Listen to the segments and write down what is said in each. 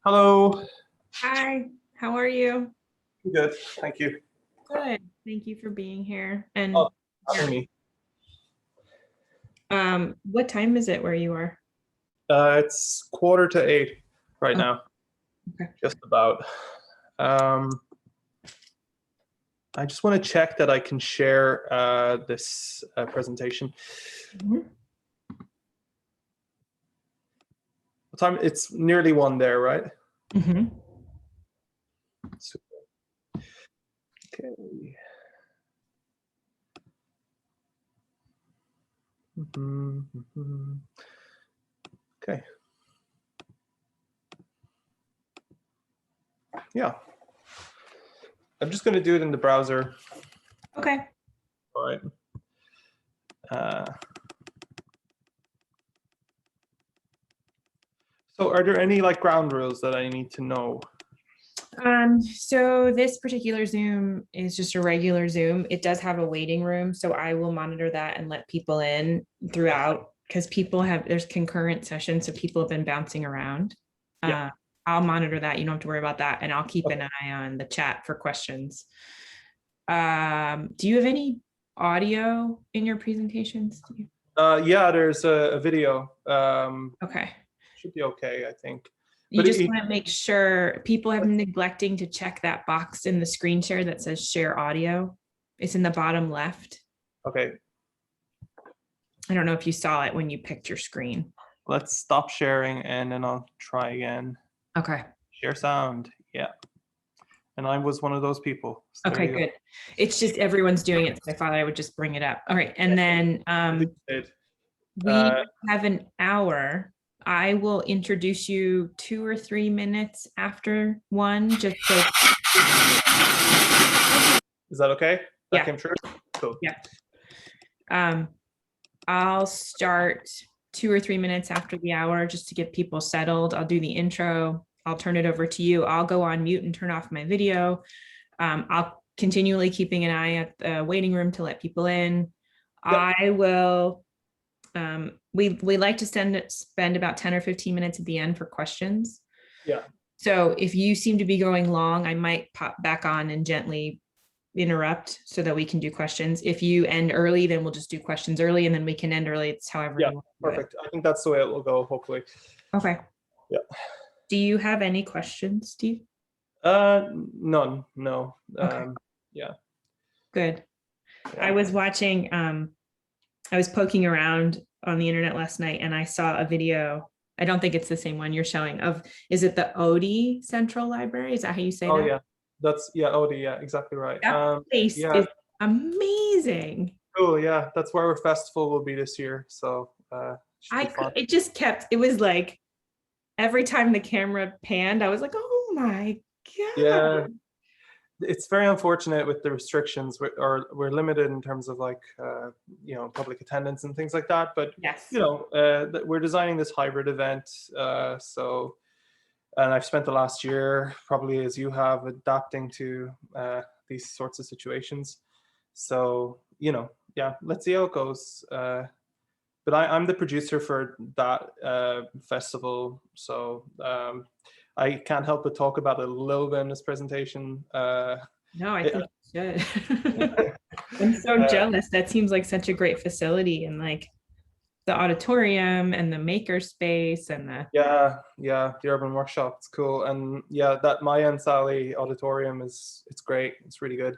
Hello. Hi, how are you? Good. Thank you. Good. Thank you for being here. And Oh, having me. what time is it where you are? It's 7:45 right Oh, now, okay. just about. Um, I just want to check that I can share this presentation. Mhm. What time? It's nearly 1 there, right? Mhm. Super. Okay. Okay. Yeah. I'm just going to do it in the browser. Okay. All right. So are there any like ground rules that I need to know? So this particular Zoom is just a regular Zoom. It does have a waiting room, so I will monitor that and let people in throughout because there's concurrent sessions, so people have been bouncing around. Yeah. Uh, I'll monitor that. You don't have to worry about that, and I'll keep Okay. an eye on the chat for questions. Do you have any audio in your presentations? Yeah, there's a video. Okay. Should be okay, I think. You But just want to make sure people have been neglecting to check that box in the screen share that says share audio. It's in the bottom left. okay, I don't know if you saw it when you picked your screen. let's stop sharing and then I'll try again. Okay. Share sound. Yeah. And I was one of those people. So Okay, good. It's just everyone's doing it, so I thought I would just bring it up. All right. And then we have an hour. I will introduce you 2 or 3 minutes after one, just so. Is that okay? That Yeah. came true? Cool. Yeah. I'll start 2 or 3 minutes after the hour just to get people settled. I'll do the intro. I'll turn it over to you. I'll go on mute and turn off my video. I'll continually keeping an eye at the waiting room to let people in. Yep. I will. We like to spend about 10 or 15 minutes at the end for questions. Yeah. So if you seem to be going long, I might pop back on and gently interrupt so that we can do questions. If you end early, then we'll just do questions early and then we can end early. It's however Yeah, you want. perfect. I think that's the way it will go, hopefully. Okay. Yeah. Do you have any questions, Steve? None, no. Okay. Yeah. Good. Yeah. I was watching, I was poking around on the internet last night and I saw a video. I don't think it's the same one you're showing is it the Odie Central Library? Is that how you say that? Yeah. That's Odie, yeah, exactly right. That place is amazing. Cool, yeah. That's where our festival will be this year. So it just kept, it was like every time the camera panned, I was like, oh my God. Yeah. It's very unfortunate with the restrictions, we're limited in terms of like public attendance and things like that. But yes, we're designing this hybrid event, and I've spent the last year, probably as you have, adapting to these sorts of situations. So let's see how it goes. But I'm the producer for that festival, so I can't help but talk about it a little bit in this presentation. No, I think you should. I'm so jealous. That seems like such a great facility, and like the auditorium and the maker space and the the urban workshop. It's cool. And yeah, that Maya and Sally auditorium it's great. It's really good.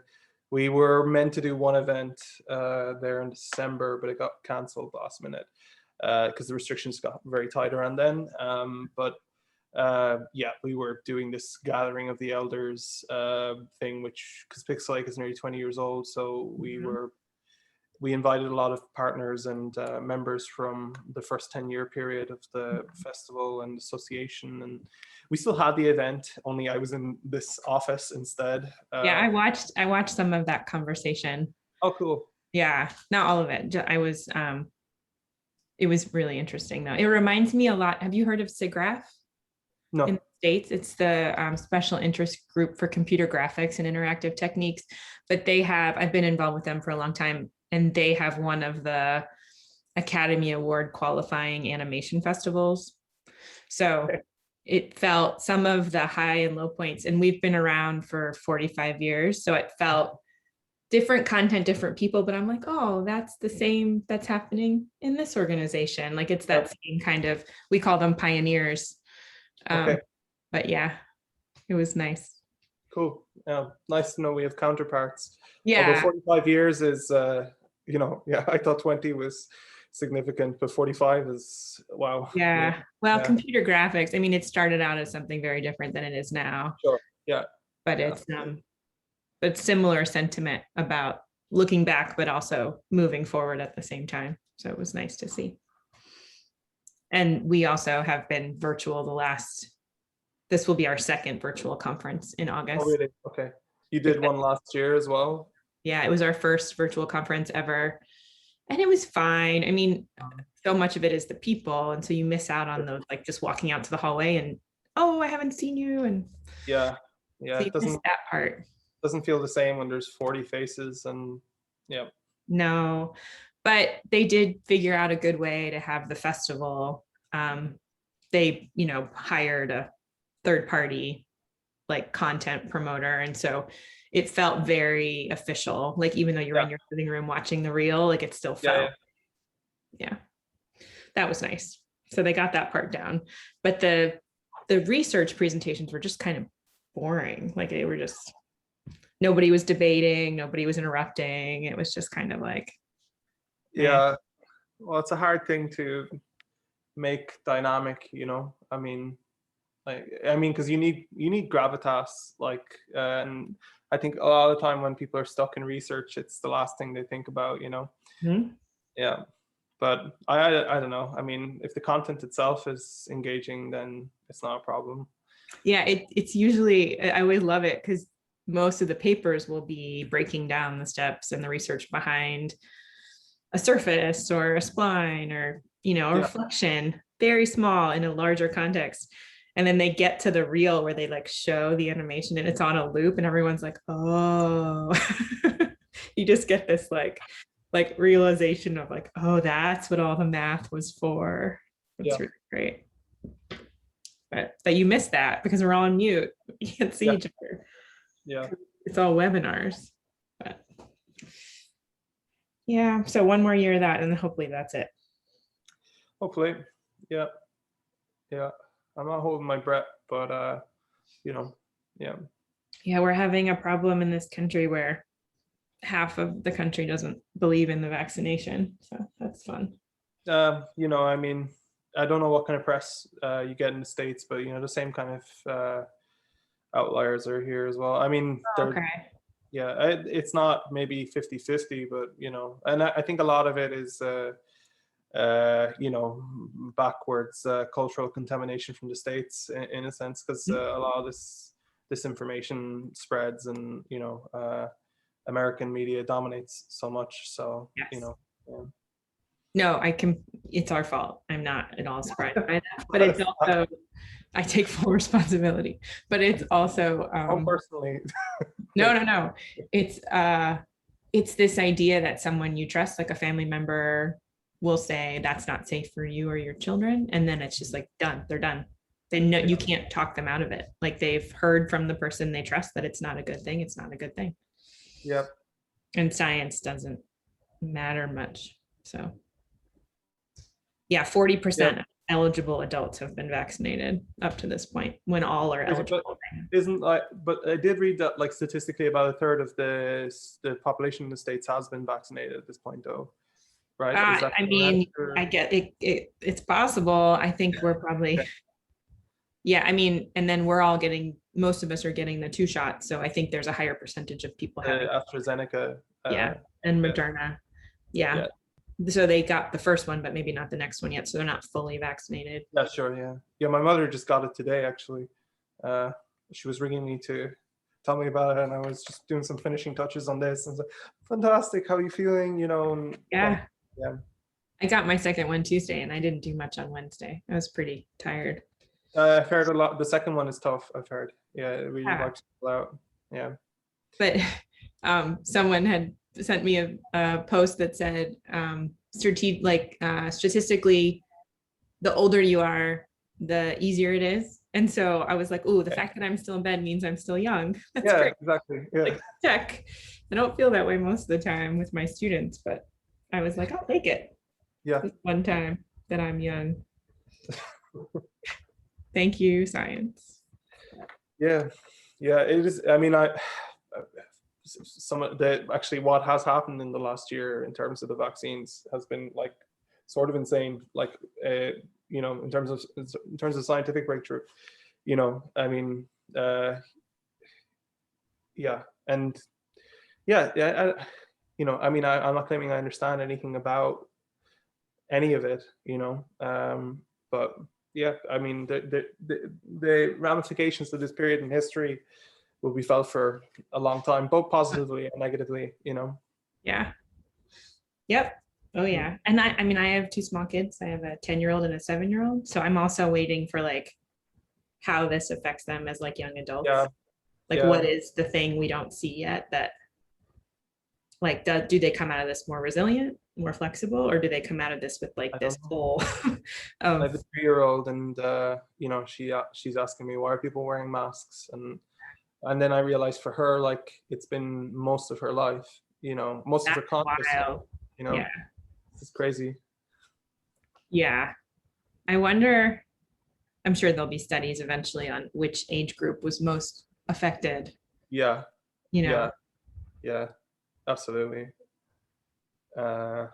We were meant to do one event there in December, but it got cancelled last minute because the restrictions got very tight around then. We were doing this gathering of the elders thing, which because Pixelache is nearly 20 years old, so we invited a lot of partners and members from the first 10-year period of the festival and association, and we still had the event, only I was in this office instead. I watched some of that conversation. Oh, cool. Yeah, not all of it. It was really interesting though. It reminds me a lot. Have you heard of SIGGRAPH? No. In the States, it's the special interest group for computer graphics and interactive techniques. But I've been involved with them for a long time, and they have one of the Academy Award qualifying animation festivals. So it felt some of the high and low points, and we've been around for 45 years. So it felt different content, different people, but I'm like, oh, that's the same that's happening in this organization. Like it's that same kind of, we call them pioneers. Okay. But yeah, it was nice. Cool. Yeah. Nice to know we have counterparts. Yeah. Although 45 years is, you know, yeah, I thought 20 was significant, but 45 is, wow. Yeah. Well, Yeah. computer graphics, I mean, it started out as something very different than it is now. Sure. Yeah. But Yeah. it's similar sentiment about looking back, but also moving forward at the same time. So it was nice to see. And we also have been virtual this will be our second virtual conference in August. Oh, really? Okay. You did one last year as well? Yeah, it was our first virtual conference ever. And it was fine. I mean, so much of it is the people. And so you miss out on those, like just walking out to the hallway and, oh, I haven't seen you. And yeah, so it doesn't, that part. Doesn't feel the same when there's 40 faces and yeah. No, but they did figure out a good way to have the festival. They, hired a third party like content promoter. And so it felt very official. Like even though you're in your living room watching the reel, like it still felt, yeah, that was nice. So they got that part down, but the research presentations were just kind of boring. Like they were just, nobody was debating, nobody was interrupting. It was just kind of like, yeah. Well, it's a hard thing to make dynamic, I mean, because you need gravitas, like, and I think a lot of the time when people are stuck in research, it's the last thing they think about, mm-hmm. Yeah, but I don't know. I mean, if the content itself is engaging, then it's not a problem. Yeah, it's usually, I always love it because most of the papers will be breaking down the steps and the research behind a surface or a spline or, a reflection, very small in a larger context. And then they get to the reel where they like show the animation and it's on a loop and everyone's like, oh, you just get this like realization of like, oh, that's what all the math was for. It's really great. But you miss that because we're all on mute. You can't see each other. Yeah. It's all webinars. But yeah, so one more year of that and hopefully that's it. Hopefully. Yeah. I'm not holding my breath, but yeah. Yeah, we're having a problem in this country where half of the country doesn't believe in the vaccination. So that's fun. I mean, I don't know what kind of press you get in the States, but the same kind of outliers are here as well. I mean, it's not maybe 50-50, but and I think a lot of it is backwards cultural contamination from the States in a sense, because a lot of this information spreads and American media dominates so much, so No, it's our fault. I'm not at all surprised by that, but it's also, I take full responsibility, but it's also personally. No. It's this idea that someone you trust, like a family member, will say that's not safe for you or your children, and then it's just like done. They're done. They know you can't talk them out of it. Like they've heard from the person they trust that it's not a good thing. It's not a good thing. Yep. And science doesn't matter much. So yeah, 40% eligible adults have been vaccinated up to this point when all are eligible. But I did read that like statistically about a third of the population in the States has been vaccinated at this point though, right? I mean, I get it, it's possible. I think we're probably, I mean, and then most of us are getting the 2 shots. So I think there's a higher percentage of people having AstraZeneca. And Moderna. Yeah. So they got the first one, but maybe not the next one yet. So they're not fully vaccinated. Yeah, sure. Yeah. My mother just got it today, actually. She was ringing me to tell me about it, and I was just doing some finishing touches on this. And so, fantastic. How are you feeling? Yeah. I got my second one Tuesday, and I didn't do much on Wednesday. I was pretty tired. I've heard a lot. The second one is tough. I've heard. Yeah, it really wipes people out. Yeah. But someone had sent me a post that said statistically, the older you are, the easier it is. And so I was like, oh, the fact that I'm still in bed means I'm still young. That's Yeah, great. exactly. Yeah. Like, check. I don't feel that way most of the time with my students, but I was like, I'll take it. Yeah. This one time that I'm young. Thank you, science. Yeah. Yeah. It is. I mean, some of the actually what has happened in the last year in terms of the vaccines has been like sort of insane. Like, you know, in terms of scientific breakthrough. You know, I mean, yeah, and yeah. You know, I mean, I'm not claiming I understand anything about any of it. You know, but yeah, I mean, the ramifications of this period in history will be felt for a long time, both positively and negatively, you know. Yeah. Yep. Oh yeah. And I mean, I have two small kids. I have a 10-year-old and a 7-year-old. So I'm also waiting for like how this affects them as like young adults. Yeah. Like Yeah. what is the thing we don't see yet that like do they come out of this more resilient, more flexible, or do they come out of this with like this whole I have a 3-year-old, and you know, she's asking me, why are people wearing masks? And then I realized for her, like, it's been most of her life, you know, most of her conscious life, you know. Yeah. It's crazy. Yeah. I wonder, I'm sure there'll be studies eventually on which age group was most affected. Yeah. You know. Yeah. Absolutely. Yeah.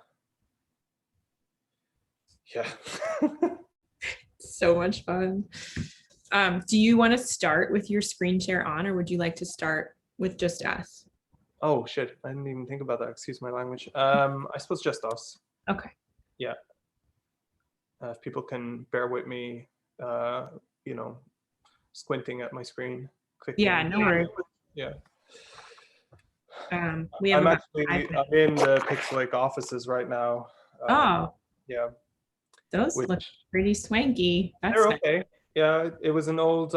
So much fun. Do you want to start with your screen share on, or would you like to start with just us? Oh shit, I didn't even think about that. Excuse my language. I suppose just us. Okay. Yeah. If people can bear with me, you know, squinting at my screen, clicking. Yeah, no worries. Yeah. We have I'm in the Pixelache offices right now. Oh. Yeah. Those look pretty swanky. They're okay. Yeah, it was an old,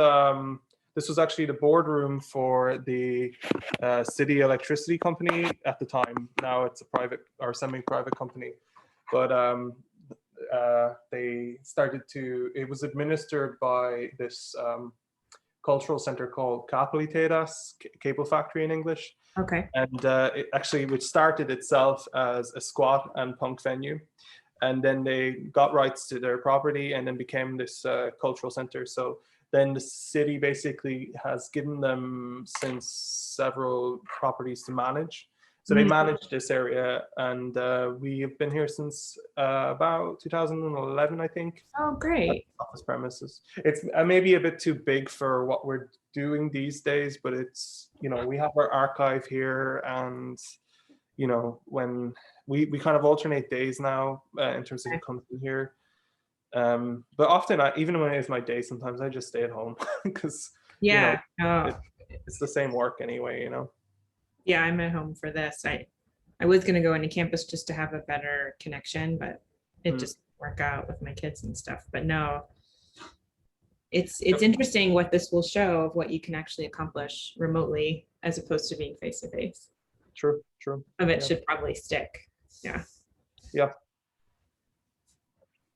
this was actually the boardroom for the city electricity company at the time. Now it's a private or semi-private company. But they started to, it was administered by this cultural center called Kapalitedas, Cable Factory in English. Okay. And it actually, which started itself as a squat and punk venue. And then they got rights to their property and then became this cultural center. So then the city basically has given them since several properties to manage. So they manage this area, and we have been here since about 2011, I think. Oh, great. Office premises. It's maybe a bit too big for what we're doing these days, but it's, you know, we have our archive here, and you know, when we kind of alternate days now in terms of who comes in here. But often, even when it's my day, sometimes I just stay at home because you know, it's the same work anyway, you know. Yeah, I'm at home for this. I was gonna go into campus just to have a better connection, but it just didn't work out with my kids and stuff. But no, it's interesting what this will show of what you can actually accomplish remotely as opposed to being face to face. True. Of it should probably stick. Yeah.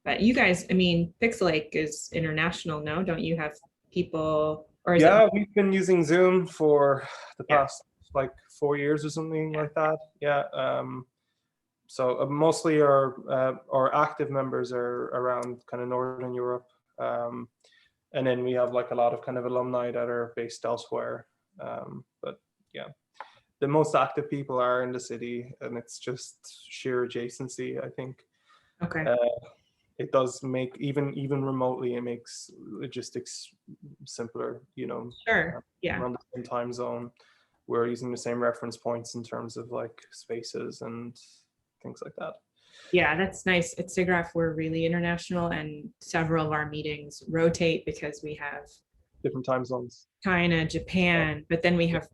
But you guys, I mean, Pixelache is international, no? Don't you have people? Or is we've been using Zoom for the past like 4 years or something like that. Yeah. So mostly our active members are around kind of Northern Europe. And then we have like a lot of kind of alumni that are based elsewhere. But yeah, the most active people are in the city, and it's just sheer adjacency, I think. Okay. It does make even remotely, it makes logistics simpler, you know. Sure. We're on the same time zone. We're using the same reference points in terms of like spaces and things like that. Yeah, that's nice. At SIGGRAPH, we're really international, and several of our meetings rotate because we have different time zones. China, Japan, but then we have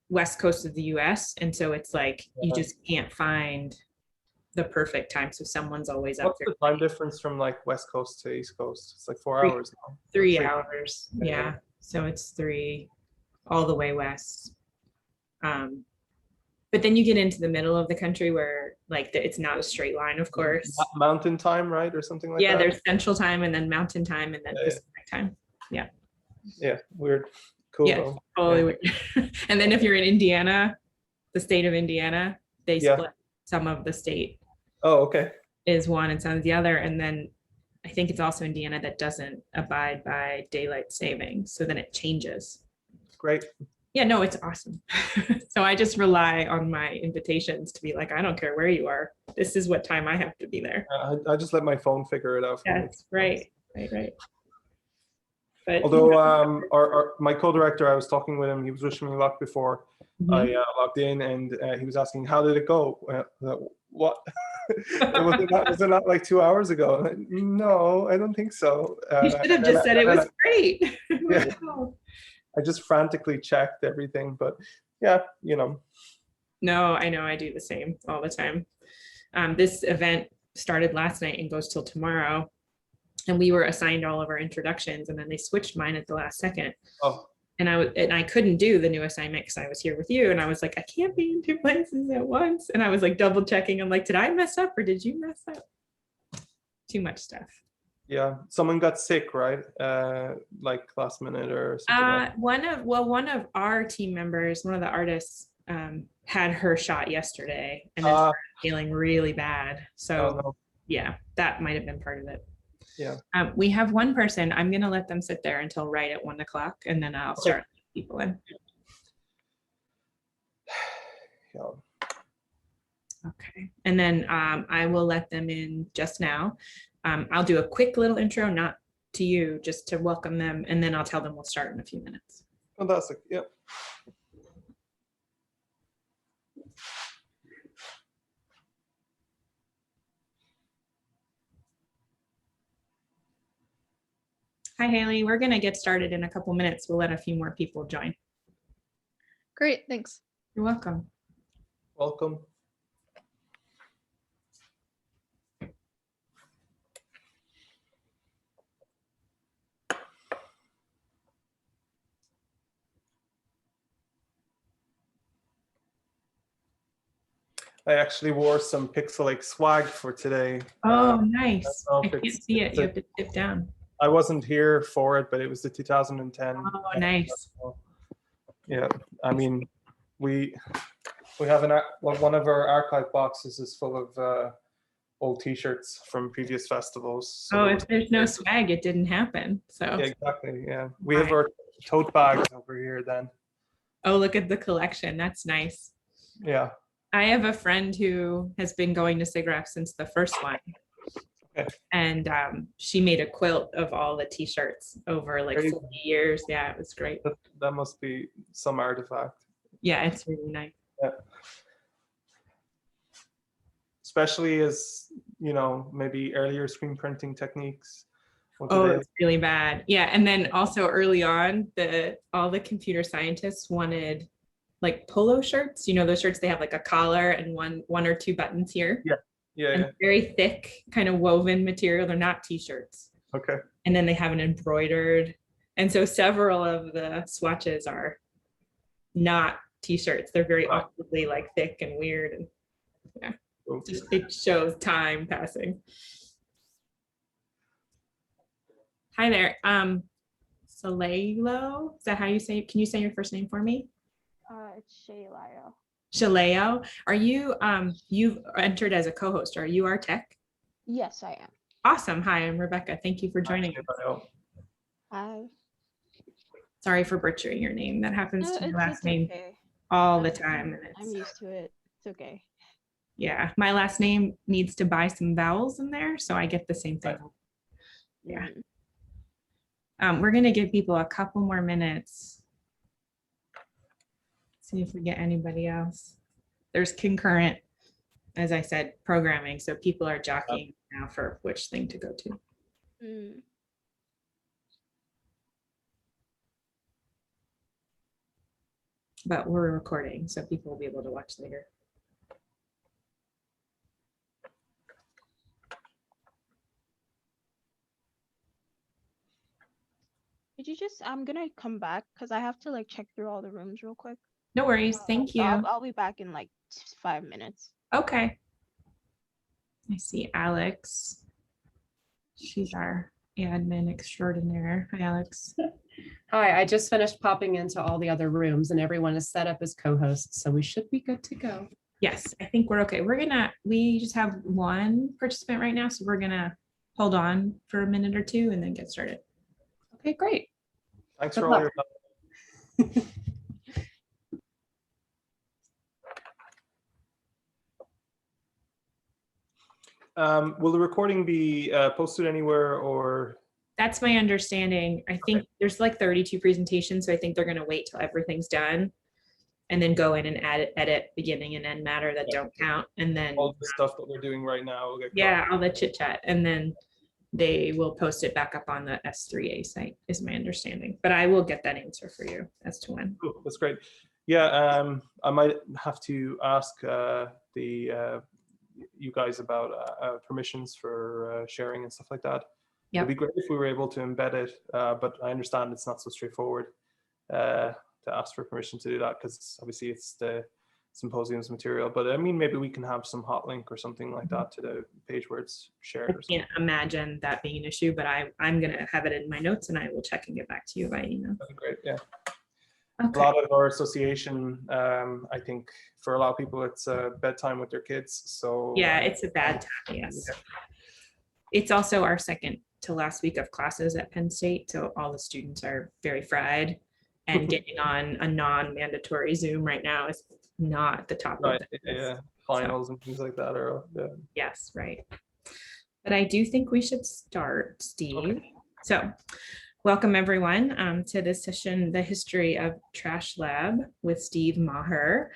West Coast of the US. And so it's like, you just can't find the perfect time. So someone's always up there. What's the time difference from like West Coast to East Coast? It's like 4 hours now. 3 hours. Yeah. So it's 3 all the way west. But then you get into the middle of the country where like it's not a straight line, of course. Mountain time, right? Or something like that. Yeah, there's central time and then mountain time and then Pacific time. Yeah. Yeah, weird. Cool Yeah, though. totally Yeah. weird. And then if you're in Indiana, the state of Indiana, they Yeah. split some of the state Oh, okay. is one and some is the other. And then I think it's also Indiana that doesn't abide by daylight savings. So then it changes. Great. Yeah, no, it's awesome. So I just rely on my invitations to be like, I don't care where you are. This is what time I have to be there. I just let my phone figure it out for me. That's right. Right. But Although my co-director, I was talking with him, he was wishing me luck before I logged in, and he was asking, how did it go? What? was it not like 2 hours ago? Like, no, I don't think so. you should have just said it was great. Yeah, I just frantically checked everything, but yeah, No, I know I do the same all the time. This event started last night and goes till tomorrow. And we were assigned all of our introductions, and then they switched mine at the last second. Oh. And I couldn't do the new assignment because I was here with you, and I was like, I can't be in 2 places at once. And I was like double checking. I'm like, did I mess up or did you mess up? Too much stuff. Yeah, someone got sick, right? Like last minute or something. One of our team members, one of the artists, had her shot yesterday and then started feeling really bad. So yeah, that might have been part of it. Yeah. We have one person. I'm gonna let them sit there until right at 1 o'clock, and then I'll start people in. Yeah. Okay, and then I will let them in just now. I'll do a quick little intro, not to you, just to welcome them, and then I'll tell them we'll start in a few minutes. Fantastic. Yep. Hi, Haley. We're going to get started in a couple minutes. We'll let a few more people join. Great, thanks. You're welcome. Welcome. I actually wore some Pixelache swag for today. Oh, nice. I can't see it. You have to dip down. I wasn't here for it, but it was the 2010. Oh, nice. Yeah, I mean, we have one of our archive boxes is full of old T-shirts from previous festivals. So if there's no swag, it didn't happen. So yeah, exactly. Yeah, we have our tote bags over here then. Oh, look at the collection. That's nice. Yeah. I have a friend who has been going to SIGGRAPH since the first one. Okay. And she made a quilt of all the T-shirts over like 40 years. Yeah, it was great. That must be some artifact. Yeah, it's really nice. Yeah. Especially as, maybe earlier screen printing techniques. It's really bad. Yeah, and then also early on, all the computer scientists wanted like polo shirts, those shirts, they have like a collar and one or two buttons here. Yeah. Very thick kind of woven material. They're not T-shirts. Okay. And then they have an embroidered. And so several of the swatches are not T-shirts. They're very awkwardly like thick and weird. And yeah, it shows time passing. Hi there. Shaleo, is that how you say it? Can you say your first name for me? It's Shaleo. Shaleo, are you, you've entered as a co-host, are you our tech? Yes, I am. Awesome. Hi, I'm Rebecca. Thank you for joining us. Hi. Sorry for butchering your name. That happens to my last name all the time. And I'm used to it. It's okay. Yeah, my last name needs to buy some vowels in there, so I get the same thing. Yeah. We're going to give people a couple more minutes. See if we get anybody else. There's concurrent, as I said, programming, so people are jockeying now for which thing to go to. But we're recording, so people will be able to watch later. Could you just, I'm gonna come back because I have to like check through all the rooms real quick. No worries. Thank you. I'll be back in like 5 minutes. Okay. I see Alex. She's our admin extraordinaire. Hi, Alex. Hi, I just finished popping into all the other rooms and everyone is set up as co-hosts, so we should be good to go. Yes, I think we're okay. We just have one participant right now, so we're gonna hold on for a minute or two and then get started. Okay, great. Thanks Good for all luck. your help. Will the recording be posted anywhere, or? That's my understanding. I think there's like 32 presentations, so I think they're gonna wait till everything's done and then go in and edit beginning and end matter that don't count. And then All the stuff that we're doing right now will get yeah, all the chit chat. And then they will post it back up on the S3A site, is my understanding. But I will get that answer for you as to when. Cool. That's great. Yeah, I might have to ask you guys about permissions for sharing and stuff like that. Yep. It'd be great if we were able to embed it, but I understand it's not so straightforward to ask for permission to do that, because obviously it's the symposium's material. But I mean, maybe we can have some hot link or something like that to the page where it's shared. I can't imagine that being an issue, but I'm going to have it in my notes and I will check and get back to you by email. That'd be great, yeah. Okay. A lot of our association, I think for a lot of people, it's bedtime with their kids. So yeah, it's a bad time, yes. Yeah. It's also our second to last week of classes at Penn State, so all the students are very fried, and getting on a non-mandatory Zoom right now is not the top right, of the list. Yeah, finals and things like that are yes, right. But I do think we should start, Steve. Okay. So welcome everyone to this session, The History of Trash Lab with Steve Maher.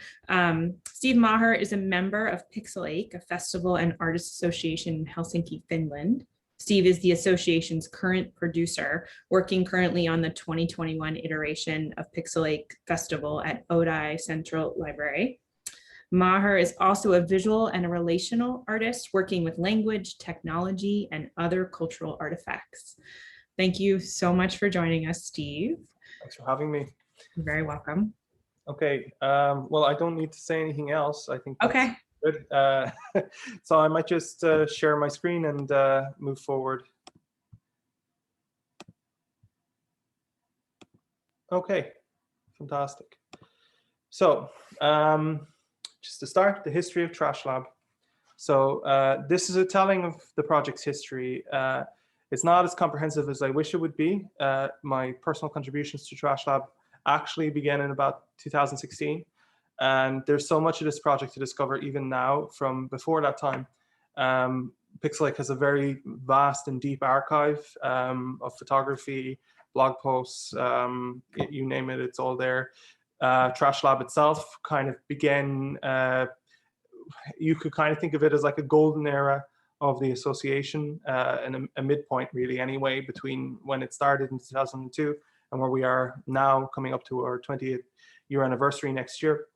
Steve Maher is a member of Pixelache, a festival and artist association in Helsinki, Finland. Steve is the association's current producer, working currently on the 2021 iteration of Pixelache Festival at Odai Central Library. Maher is also a visual and a relational artist working with language, technology, and other cultural artifacts. Thank you so much for joining us, Steve. Thanks for having me. You're very welcome. Okay, well, I don't need to say anything else. I think that's okay. Good. So I might just share my screen and move forward. Okay, fantastic. So just to start, the history of Trash Lab. So this is a telling of the project's history. It's not as comprehensive as I wish it would be. My personal contributions to Trash Lab actually began in about 2016. And there's so much of this project to discover even now from before that time. Pixelache has a very vast and deep archive of photography, blog posts, you name it, it's all there. Trash Lab itself kind of began, you could kind of think of it as like a golden era of the association, and a midpoint really anyway, between when it started in 2002 and where we are now, coming up to our 20th year anniversary next year.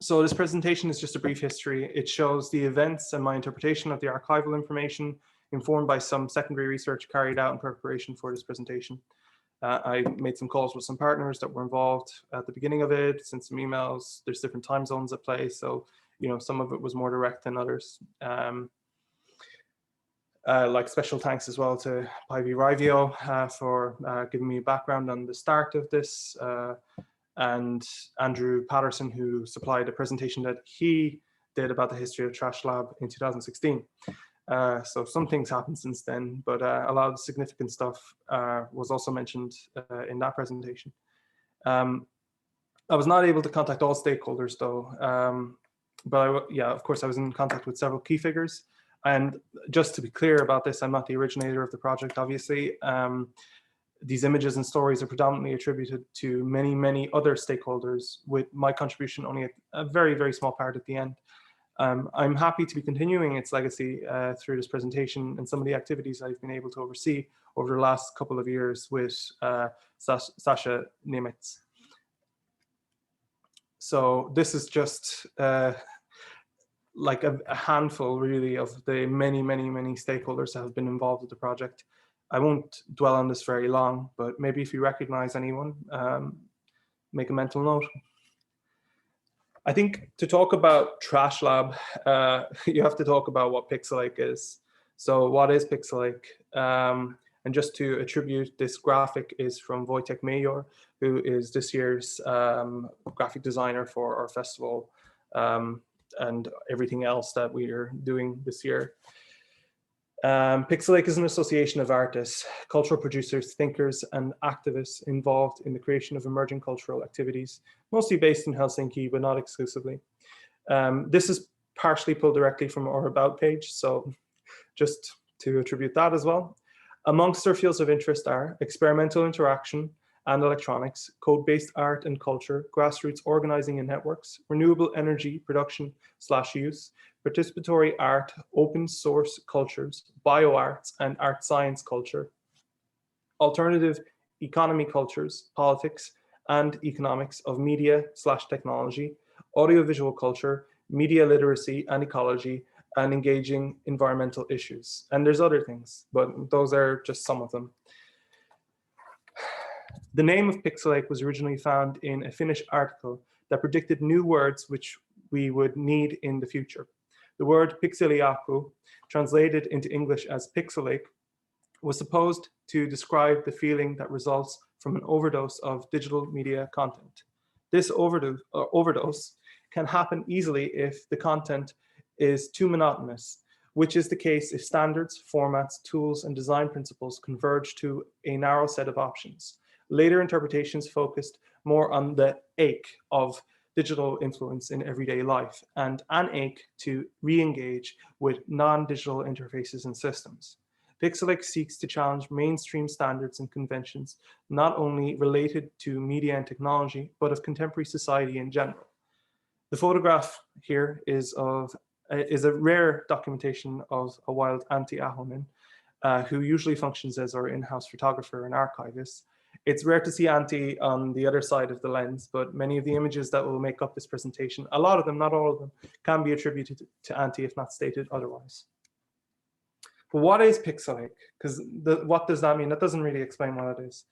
So this presentation is just a brief history. It shows the events and my interpretation of the archival information, informed by some secondary research carried out in preparation for this presentation. I made some calls with some partners that were involved at the beginning of it, sent some emails. There's different time zones at play, so some of it was more direct than others. Like special thanks as well to Päivi Raivio for giving me a background on the start of this, and Andrew Patterson, who supplied a presentation that he did about the history of Trash Lab in 2016. So some things happened since then, but a lot of significant stuff was also mentioned in that presentation. I was not able to contact all stakeholders though, but yeah, of course I was in contact with several key figures. And just to be clear about this, I'm not the originator of the project, obviously. These images and stories are predominantly attributed to many, many other stakeholders, with my contribution only a very, very small part at the end. I'm happy to be continuing its legacy through this presentation and some of the activities I've been able to oversee over the last couple of years with Sasha Nemetz. So this is just like a handful really of the many, many, many stakeholders that have been involved with the project. I won't dwell on this very long, but maybe if you recognize anyone, make a mental note. I think to talk about Trash Lab, you have to talk about what Pixelache is. So what is Pixelache? And just to attribute, this graphic is from Wojtek Maher, who is this year's graphic designer for our festival and everything else that we are doing this year. Pixelache is an association of artists, cultural producers, thinkers, and activists involved in the creation of emerging cultural activities, mostly based in Helsinki, but not exclusively. This is partially pulled directly from our About page, so just to attribute that as well. Amongst our fields of interest are experimental interaction and electronics, code-based art and culture, grassroots organizing and networks, renewable energy production / use, participatory art, open source cultures, bioarts, and art science culture, alternative economy cultures, politics, and economics of media / technology, audiovisual culture, media literacy and ecology, and engaging environmental issues. And there's other things, but those are just some of them. The name of Pixelache was originally found in a Finnish article that predicted new words which we would need in the future. The word Pixelache, translated into English as Pixelache, was supposed to describe the feeling that results from an overdose of digital media content. This overdose can happen easily if the content is too monotonous, which is the case if standards, formats, tools, and design principles converge to a narrow set of options. Later interpretations focused more on the ache of digital influence in everyday life and an ache to re-engage with non-digital interfaces and systems. Pixelache seeks to challenge mainstream standards and conventions, not only related to media and technology, but of contemporary society in general. The photograph here is a rare documentation of a wild Antti Ahonen, who usually functions as our in-house photographer and archivist. It's rare to see Antti on the other side of the lens, but many of the images that will make up this presentation, a lot of them, not all of them, can be attributed to Antti if not stated otherwise. But what is Pixelache? Because what does that mean? That doesn't really explain what it is.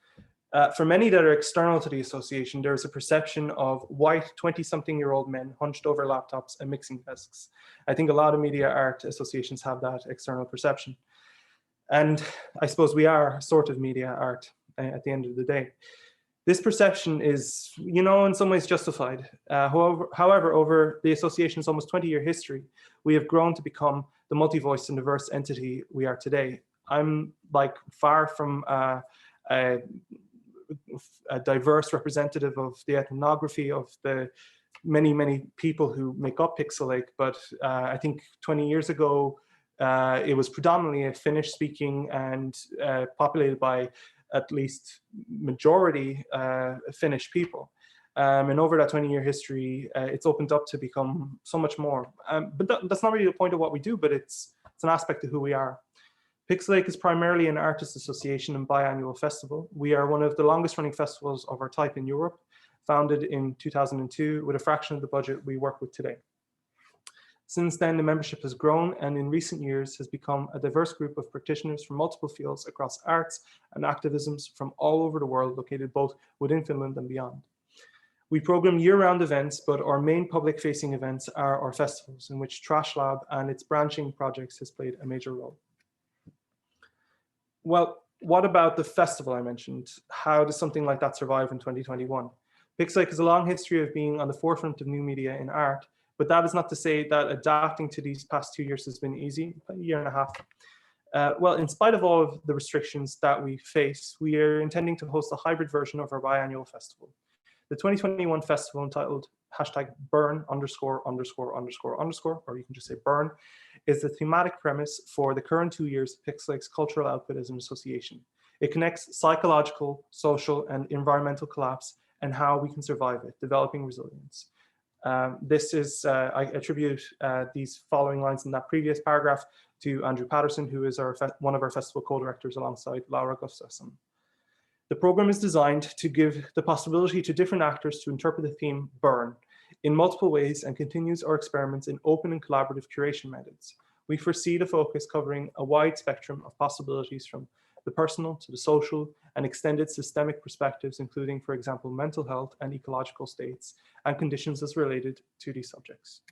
For many that are external to the association, there is a perception of white 20-something-year-old men hunched over laptops and mixing desks. I think a lot of media art associations have that external perception. And I suppose we are sort of media art at the end of the day. This perception is, in some ways justified. However, over the association's almost 20-year history, we have grown to become the multi-voiced and diverse entity we are today. I'm far from a diverse representative of the ethnography of the many, many people who make up Pixelache, but I think 20 years ago, it was predominantly a Finnish-speaking and populated by at least majority Finnish people. And over that 20-year history, it's opened up to become so much more. But that's not really the point of what we do, but it's an aspect of who we are. Pixelache is primarily an artist association and biannual festival. We are one of the longest running festivals of our type in Europe, founded in 2002 with a fraction of the budget we work with today. Since then, the membership has grown and in recent years has become a diverse group of practitioners from multiple fields across arts and activisms from all over the world, located both within Finland and beyond. We program year-round events, but our main public-facing events are our festivals, in which Trash Lab and its branching projects has played a major role. Well, what about the festival I mentioned? How does something like that survive in 2021? Pixelache has a long history of being on the forefront of new media in art, but that is not to say that adapting to these past 2 years has been easy, a year and a half. Well, in spite of all of the restrictions that we face, we are intending to host a hybrid version of our biannual festival. The 2021 festival, entitled #burn_____, or you can just say burn, is the thematic premise for the current 2 years of Pixelache's cultural output as an association. It connects psychological, social, and environmental collapse and how we can survive it, developing resilience. I attribute these following lines in that previous paragraph to Andrew Patterson, who is one of our festival co-directors alongside Laura Gustafsson. The program is designed to give the possibility to different actors to interpret the theme burn in multiple ways and continues our experiments in open and collaborative curation methods. We foresee the focus covering a wide spectrum of possibilities from the personal to the social and extended systemic perspectives, including, for example, mental health and ecological states and conditions as related to these subjects.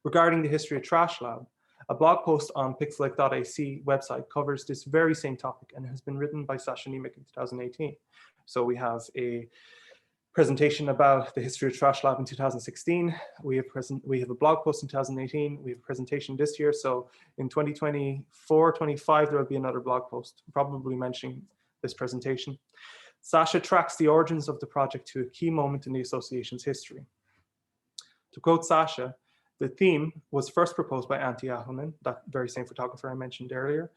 Regarding the history of Trash Lab, A blog post on pixelache.ac website covers this very same topic and has been written by Sasha Nemec in 2018. So we have a presentation about the history of Trash Lab in 2016. We have a blog post in 2018. We have a presentation this year. So in 2024, 25, there will be another blog post, probably mentioning this presentation. Sasha tracks the origins of the project to a key moment in the association's history. To quote Sasha, the theme was first proposed by Antti Ahonen, that very same photographer I mentioned earlier,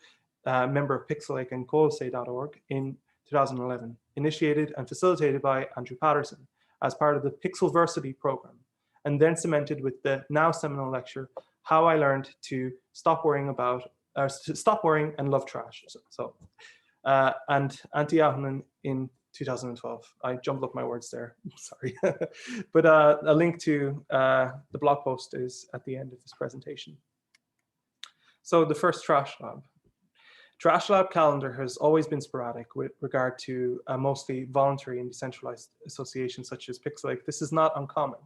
member of Pixelache and Koolsay.org in 2011, initiated and facilitated by Andrew Patterson as part of the Pixelversity program, and then cemented with the now seminal lecture, How I Learned to Stop Worrying and Love Trash. And Antti Ahonen in 2012. I jumbled up my words there, sorry. But a link to the blog post is at the end of this presentation. So the first Trash Lab. Trash Lab calendar has always been sporadic with regard to a mostly voluntary and decentralized associations such as Pixelache. This is not uncommon,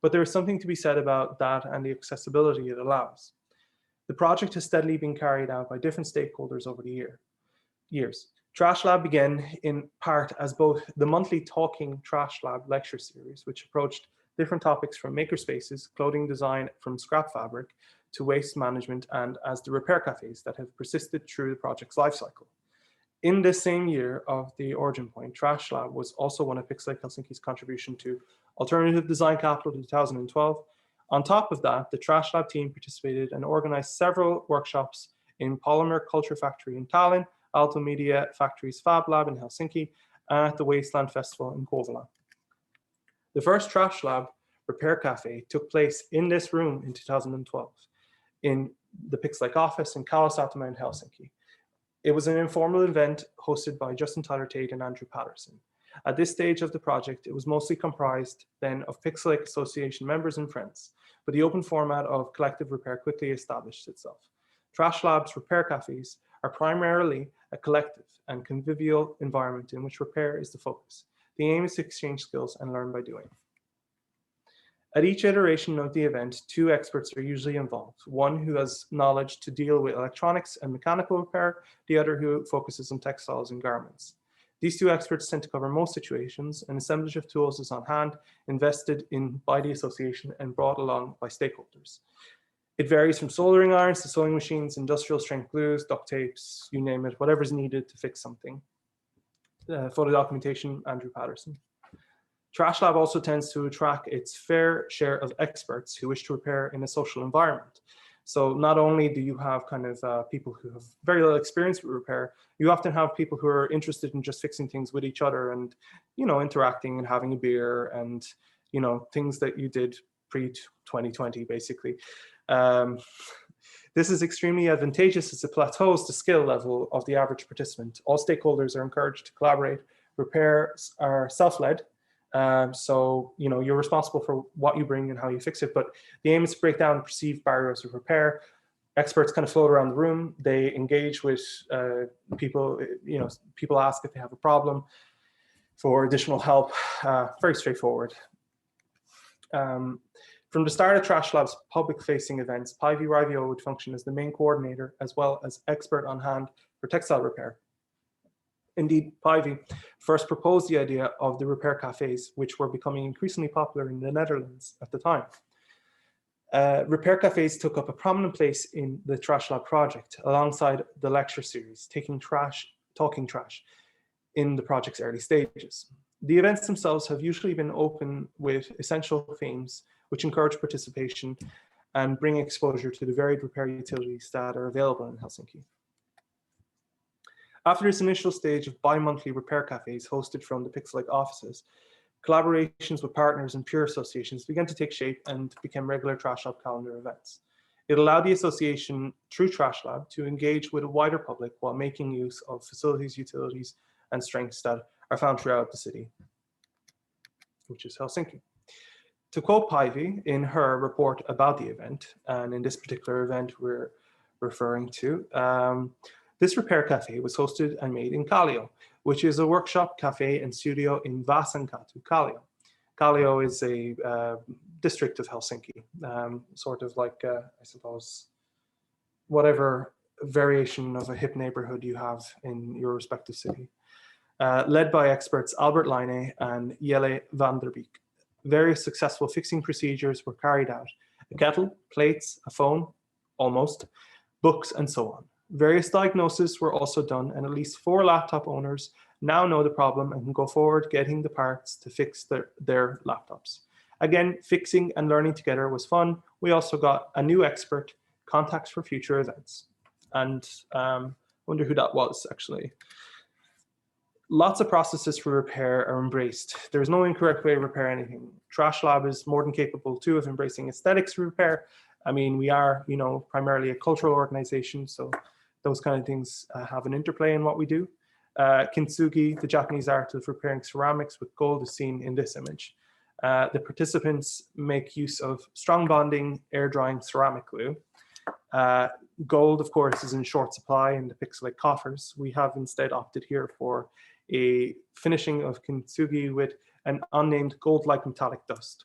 but there is something to be said about that and the accessibility it allows. The project has steadily been carried out by different stakeholders over the years. Trash Lab began in part as both the monthly Talking Trash Lab lecture series, which approached different topics from makerspaces, clothing design from scrap fabric, to waste management, and as the repair cafes that have persisted through the project's life cycle. In this same year of the origin point, Trash Lab was also one of Pixelache Helsinki's contribution to Alternative Design Capital in 2012. On top of that, the Trash Lab team participated and organized several workshops in Polymer Culture Factory in Tallinn, Aalto Media Factory's Fab Lab in Helsinki, and at the Wasteland Festival in Kouvola. The first Trash Lab Repair Cafe took place in this room in 2012 in the Pixelache office in Kalasatama in Helsinki. It was an informal event hosted by Justin Tyler Tate and Andrew Patterson. At this stage of the project, it was mostly comprised then of Pixelache Association members and friends, but the open format of collective repair quickly established itself. Trash Lab's repair cafes are primarily a collective and convivial environment in which repair is the focus. The aim is to exchange skills and learn by doing. At each iteration of the event, two experts are usually involved, one who has knowledge to deal with electronics and mechanical repair, the other who focuses on textiles and garments. These two experts tend to cover most situations. An assemblage of tools is on hand, invested in by the association and brought along by stakeholders. It varies from soldering irons to sewing machines, industrial strength glues, duct tapes, you name it, whatever's needed to fix something. Photo documentation, Andrew Patterson. Trash Lab also tends to attract its fair share of experts who wish to repair in a social environment. So not only do you have kind of people who have very little experience with repair, you often have people who are interested in just fixing things with each other and, you know, interacting and having a beer and, you know, things that you did pre-2020, basically. This is extremely advantageous as it plateaus the skill level of the average participant. All stakeholders are encouraged to collaborate. Repairs are self-led. So, you know, you're responsible for what you bring and how you fix it, but the aim is to break down perceived barriers of repair. Experts kind of float around the room. They engage with people, you know, people ask if they have a problem for additional help. Very straightforward. From the start of Trash Lab's public-facing events, Päivi Raivio would function as the main coordinator as well as expert on hand for textile repair. Indeed, Päivi first proposed the idea of the repair cafes, which were becoming increasingly popular in the Netherlands at the time. Repair cafes took up a prominent place in the Trash Lab project, alongside the lecture series, Talking Trash, in the project's early stages. The events themselves have usually been open with essential themes, which encourage participation and bring exposure to the varied repair utilities that are available in Helsinki. After this initial stage of bi-monthly repair cafes hosted from the Pixelache offices, collaborations with partners and peer associations began to take shape and became regular Trash Lab calendar events. It allowed the association, through Trash Lab, to engage with a wider public while making use of facilities, utilities, and strengths that are found throughout the city, which is Helsinki. To quote Päivi in her report about the event, and in this particular event we're referring to, this repair cafe was hosted and made in Kallio, which is a workshop, cafe, and studio in Vasankatu, Kallio. Kallio is a district of Helsinki, sort of like, I suppose, whatever variation of a hip neighborhood you have in your respective city. Led by experts Albert Line and Jelle van der Beek. Various successful fixing procedures were carried out. A kettle, plates, a phone, almost, books, and so on. Various diagnoses were also done, and at least 4 laptop owners now know the problem and can go forward getting the parts to fix their laptops. Again, fixing and learning together was fun. We also got a new expert, contacts for future events. And wonder who that was, actually. Lots of processes for repair are embraced. There's no incorrect way to repair anything. Trash Lab is more than capable too of embracing aesthetics for repair. I mean, we are, primarily a cultural organization, so those kind of things have an interplay in what we do. Kintsugi, the Japanese art of repairing ceramics with gold, is seen in this image. The participants make use of strong bonding, air drying ceramic glue. Gold, of course, is in short supply in the Pixelache coffers. We have instead opted here for a finishing of kintsugi with an unnamed gold-like metallic dust.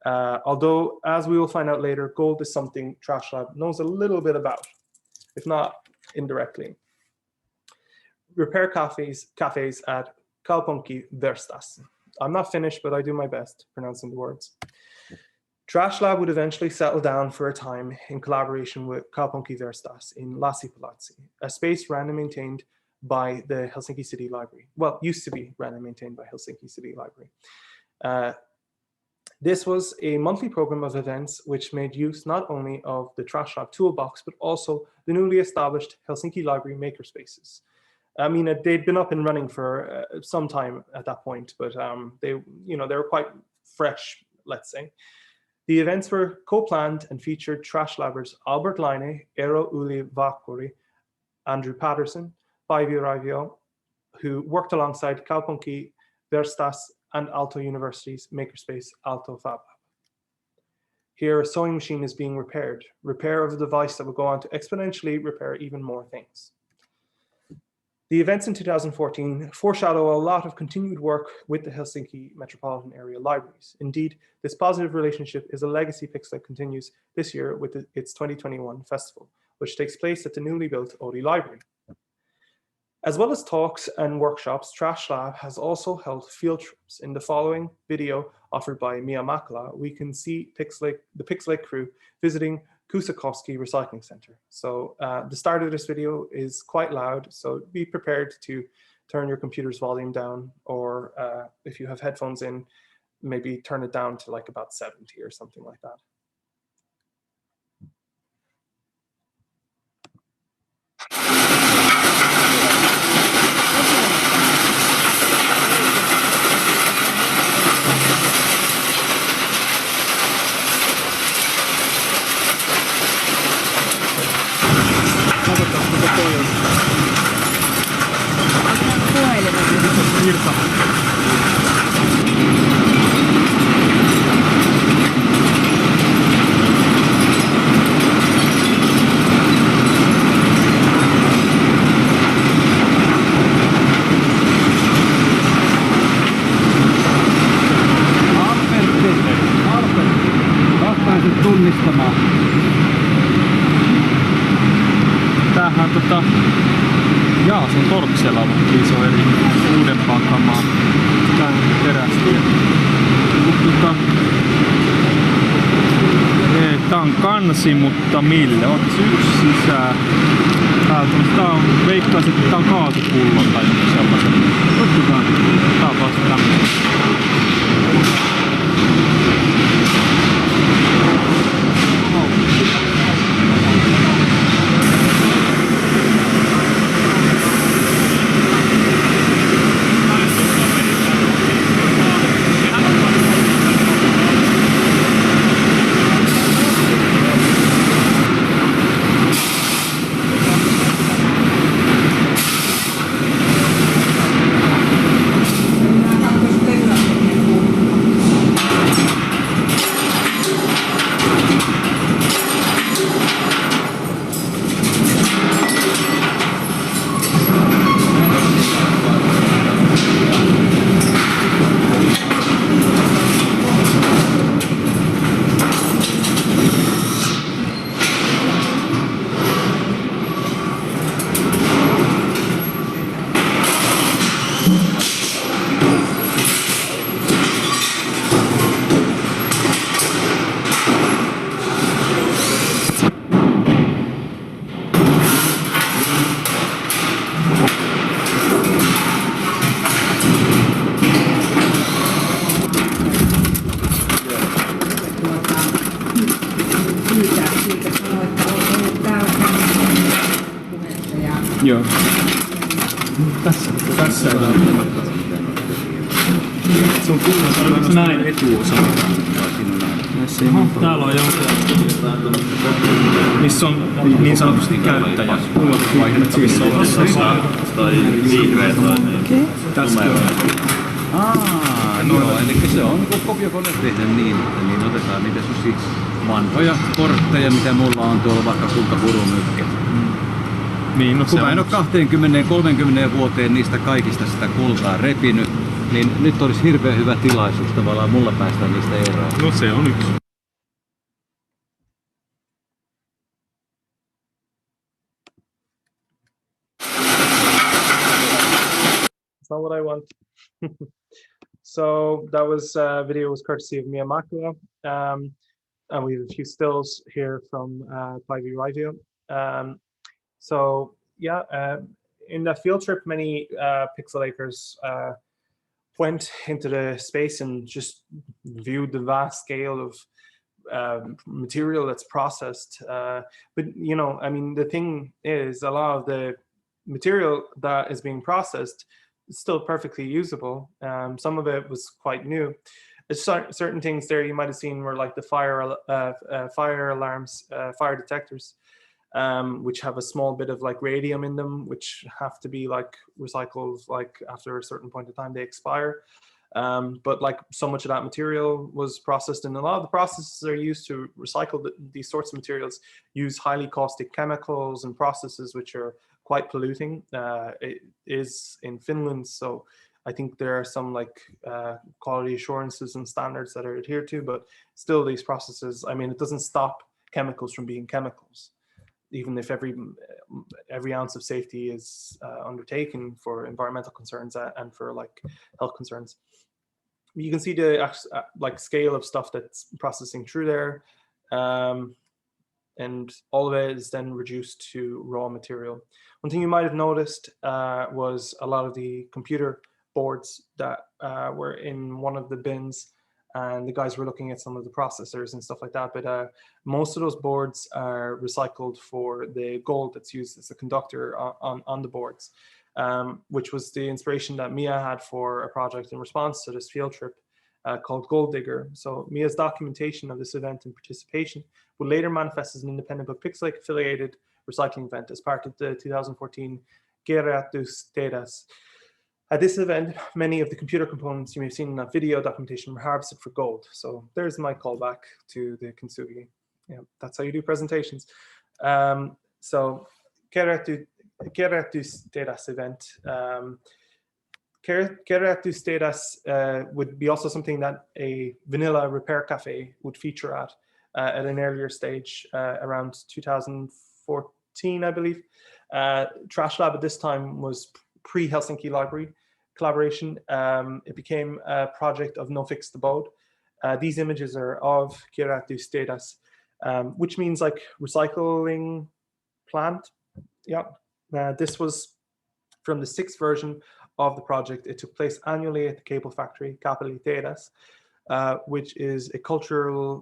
Although, as we will find out later, gold is something Trash Lab knows a little bit about, if not indirectly. Repair cafes at Kaupunki Verstas. I'm not finished, but I do my best pronouncing the words. Trash Lab would eventually settle down for a time in collaboration with Kaupunki Verstas in Lasi Palazzi, a space ran and maintained by the Helsinki City Library. Well, used to be ran and maintained by Helsinki City Library. This was a monthly program of events which made use not only of the Trash Lab toolbox, but also the newly established Helsinki Library makerspaces. I mean, they'd been up and running for some time at that point, but they were quite fresh, let's say. The events were co-planned and featured Trash Labbers Albert Line, Eero Uli Vaakuri, Andrew Patterson, Päivi Raivio, who worked alongside Kaupunki Verstas and Aalto University's makerspace Aalto Fab Lab. Here, a sewing machine is being repaired. Repair of a device that will go on to exponentially repair even more things. The events in 2014 foreshadow a lot of continued work with the Helsinki metropolitan area libraries. Indeed, this positive relationship is a legacy Pixelache continues this year with its 2021 festival, which takes place at the newly built Oodi Library. As well as talks and workshops, Trash Lab has also held field trips. In the following video offered by Mia Makala, we can see the Pixelache crew visiting Kuusakoski Recycling Center. So the start of this video is quite loud, so be prepared to turn your computer's volume down, or if you have headphones in, maybe turn it down to like about 70 or something like that. Tunnistamaan. Tämähän jaa, se on torksella, mutta se on eri uudempaa kamaa. Sitä on terästiä. Tää on kansi, mutta mille? On se yksi sisään. Tää on, veikkaisin, että tää on kaasupullo tai joku sellaisen. Tuttutaan. Tää on vasta tämmöinen. Joo. Tässä Se on Onko näin? Etuosa. Täällä on joku, missä on niin sanotusti käyttäjä. Siis on Tai vihreä tai tässä. Joo, eli se on kopiokone tehdä niin, että niin otetaan niitä vanhoja kortteja, mitä mulla on tuolla vaikka kuinka purumykkä. Niin, no Kun mä en ole 20-30 vuoteen niistä kaikista sitä kultaa repinyt, niin nyt olisi hirveän hyvä tilaisuus tavallaan mulla päästä niistä eroon. No se on yksi. It's not what I want. So that was video was courtesy of Mia Makula. And we have a few stills here from Päivi Raivio. So yeah, in that field trip, many Pixelakers went into the space and just viewed the vast scale of material that's processed. But you know, I mean, the thing is, a lot of the material that is being processed is still perfectly usable. Some of it was quite new. Certain things there you might have seen were like the fire alarms, fire detectors, which have a small bit of like radium in them, which have to be like recycled like after a certain point of time they expire. But like so much of that material was processed, and a lot of the processes are used to recycle these sorts of materials use highly caustic chemicals and processes which are quite polluting. It is in Finland, so I think there are some like quality assurances and standards that are adhered to, but still these processes, I mean, it doesn't stop chemicals from being chemicals, even if every ounce of safety is undertaken for environmental concerns and for like health concerns. You can see the like scale of stuff that's processing through there, and all of it is then reduced to raw material. One thing you might have noticed was a lot of the computer boards that were in one of the bins, and the guys were looking at some of the processors and stuff like that, but most of those boards are recycled for the gold that's used as a conductor on the boards, which was the inspiration that Mia had for a project in response to this field trip called Gold Digger. So Mia's documentation of this event and participation would later manifest as an independent but Pixelache affiliated recycling event as part of the 2014 Kerätys Tehdas. At this event, many of the computer components you may have seen in that video documentation were harvested for gold. So there's my callback to the Kintsugi. Yeah, that's how you do presentations. So Kerätys Tehdas event. Kerätys Tehdas would be also something that a vanilla repair cafe would feature at an earlier stage around 2014, I believe. Trash Lab at this time was pre-Helsinki Library collaboration. It became a project of No Fixed Abode. These images are of Kerätys Tehdas, which means like recycling plant. Yeah, this was from the 6th version of the project. It took place annually at the cable factory, Kapeli Tehdas, which is a culturally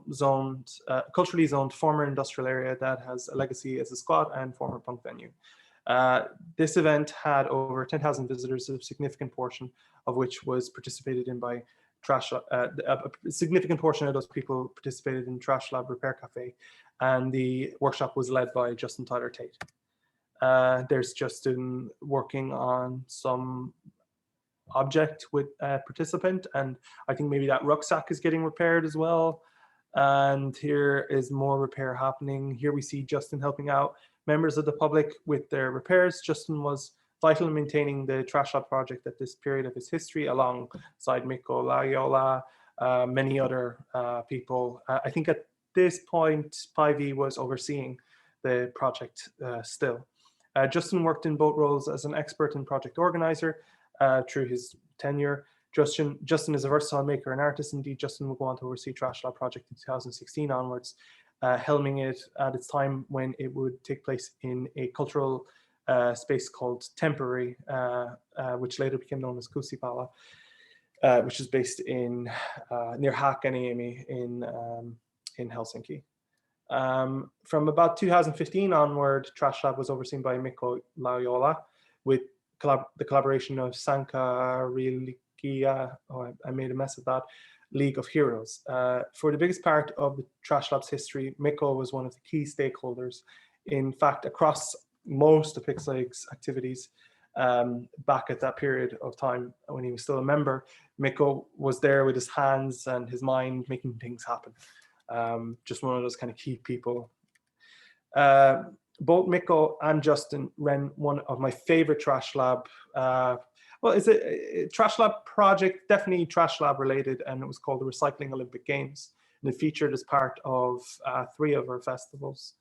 zoned former industrial area that has a legacy as a squat and former punk venue. This event had over 10,000 visitors, a significant portion of which was participated in by Trash. A significant portion of those people participated in Trash Lab Repair Cafe, and the workshop was led by Justin Tyler Tate. There's Justin working on some object with a participant, and I think maybe that rucksack is getting repaired as well. And here is more repair happening. Here we see Justin helping out members of the public with their repairs. Justin was vital in maintaining the Trash Lab project at this period of his history, alongside Mikko Lagiola, many other people. I think at this point, Päivi was overseeing the project still. Justin worked in both roles as an expert and project organizer through his tenure. Justin is a versatile maker and artist. Indeed, Justin will go on to oversee Trash Lab project in 2016 onwards, helming it at its time when it would take place in a cultural space called Temporary, which later became known as Kusipala, which is based in near Hakaniemi in Helsinki. From about 2015 onward, Trash Lab was overseen by Mikko Laiola with the collaboration of Sanka Religia, I made a mess of that, League of Heroes. For the biggest part of the Trash Lab's history, Mikko was one of the key stakeholders. In fact, across most of Pixelache's activities, back at that period of time when he was still a member, Mikko was there with his hands and his mind making things happen. Just one of those kind of key people. Both Mikko and Justin ran one of my favorite Trash Lab. Well, it's a Trash Lab project, definitely Trash Lab related, and it was called the Recycling Olympic Games. And it featured as part of 3 of our festivals.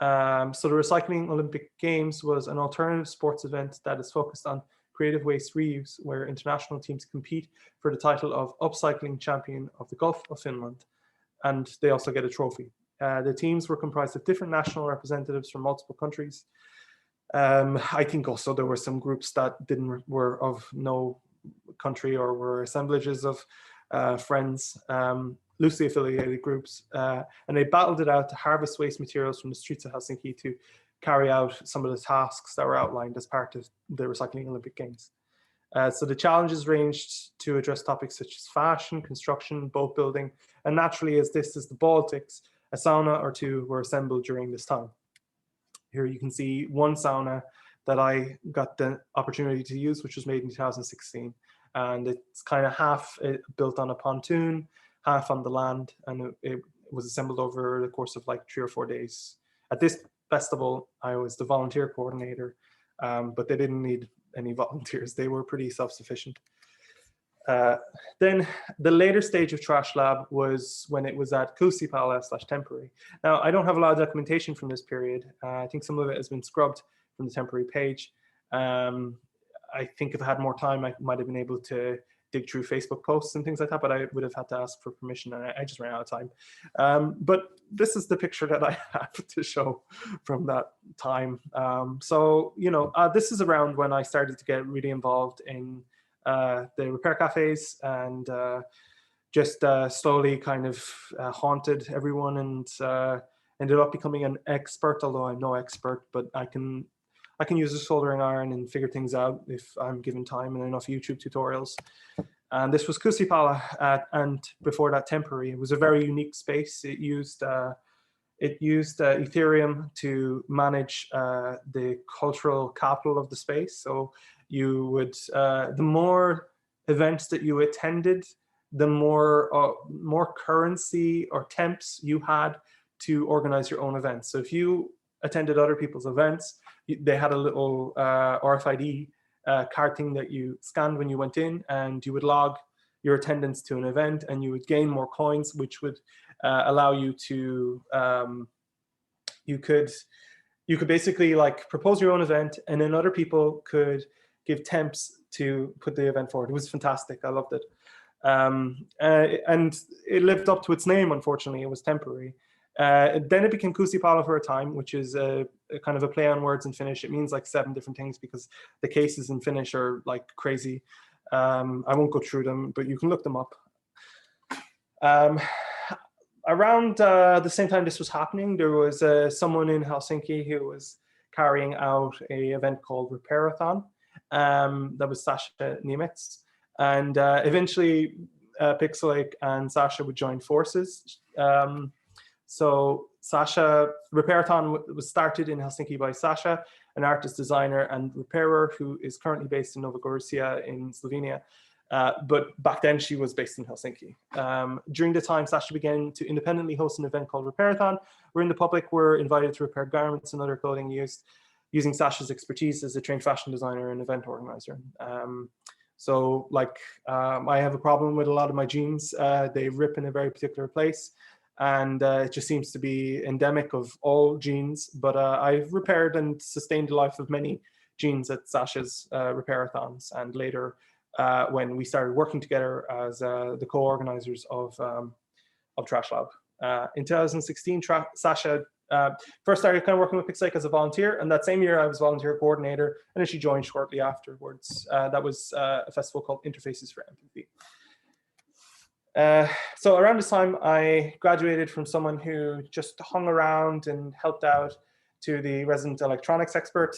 So the Recycling Olympic Games was an alternative sports event that is focused on creative waste reuse, where international teams compete for the title of Upcycling Champion of the Gulf of Finland. And they also get a trophy. The teams were comprised of different national representatives from multiple countries. I think also there were some groups that were of no country or were assemblages of friends, loosely affiliated groups, and they battled it out to harvest waste materials from the streets of Helsinki to carry out some of the tasks that were outlined as part of the Recycling Olympic Games. So the challenges ranged to address topics such as fashion, construction, boat building, and naturally, as this is the Baltics, a sauna or 2 were assembled during this time. Here you can see one sauna that I got the opportunity to use, which was made in 2016. And it's kind of half built on a pontoon, half on the land, and it was assembled over the course of like 3 or 4 days. At this festival, I was the volunteer coordinator, but they didn't need any volunteers. They were pretty self-sufficient. Then the later stage of Trash Lab was when it was at Kuusipala/temporary. Now, I don't have a lot of documentation from this period. I think some of it has been scrubbed from the temporary page. I think if I had more time, I might have been able to dig through Facebook posts and things like that, but I would have had to ask for permission, and I just ran out of time. But this is the picture that I have to show from that time. So, you know, this is around when I started to get really involved in the repair cafes and just slowly kind of haunted everyone and ended up becoming an expert, although I'm no expert, but I can use a soldering iron and figure things out if I'm given time and enough YouTube tutorials. And this was Kuusipala, and before that, temporary. It was a very unique space. It used Ethereum to manage the cultural capital of the space. So you would, the more events that you attended, the more currency or temps you had to organize your own events. So if you attended other people's events, they had a little RFID card thing that you scanned when you went in, and you would log your attendance to an event, and you would gain more coins, which would allow you to, you could basically like propose your own event, and then other people could give temps to put the event forward. It was fantastic. I loved it. And it lived up to its name, unfortunately. It was temporary. Then it became Kuusipala for a time, which is a kind of a play on words in Finnish. It means like 7 different things because the cases in Finnish are like crazy. I won't go through them, but you can look them up. Around the same time this was happening, there was someone in Helsinki who was carrying out an event called Repairathon. That was Sasha Niemetz. And eventually Pixelache and Sasha would join forces. So Sasha, Repairathon was started in Helsinki by Sasha, an artist, designer, and repairer who is currently based in Nova Gorica in Slovenia. But back then she was based in Helsinki. During the time, Sasha began to independently host an event called Repairathon, wherein the public were invited to repair garments and other clothing using Sasha's expertise as a trained fashion designer and event organizer. So like, I have a problem with a lot of my jeans. They rip in a very particular place. And it just seems to be endemic of all jeans. But I've repaired and sustained the life of many jeans at Sasha's Repairathons, and later when we started working together as the co-organizers of Trash Lab. In 2016, Sasha first started kind of working with Pixelache as a volunteer, and that same year I was volunteer coordinator, and then she joined shortly afterwards. That was a festival called Interfaces for Empathy. So around this time, I graduated from someone who just hung around and helped out to the resident electronics expert.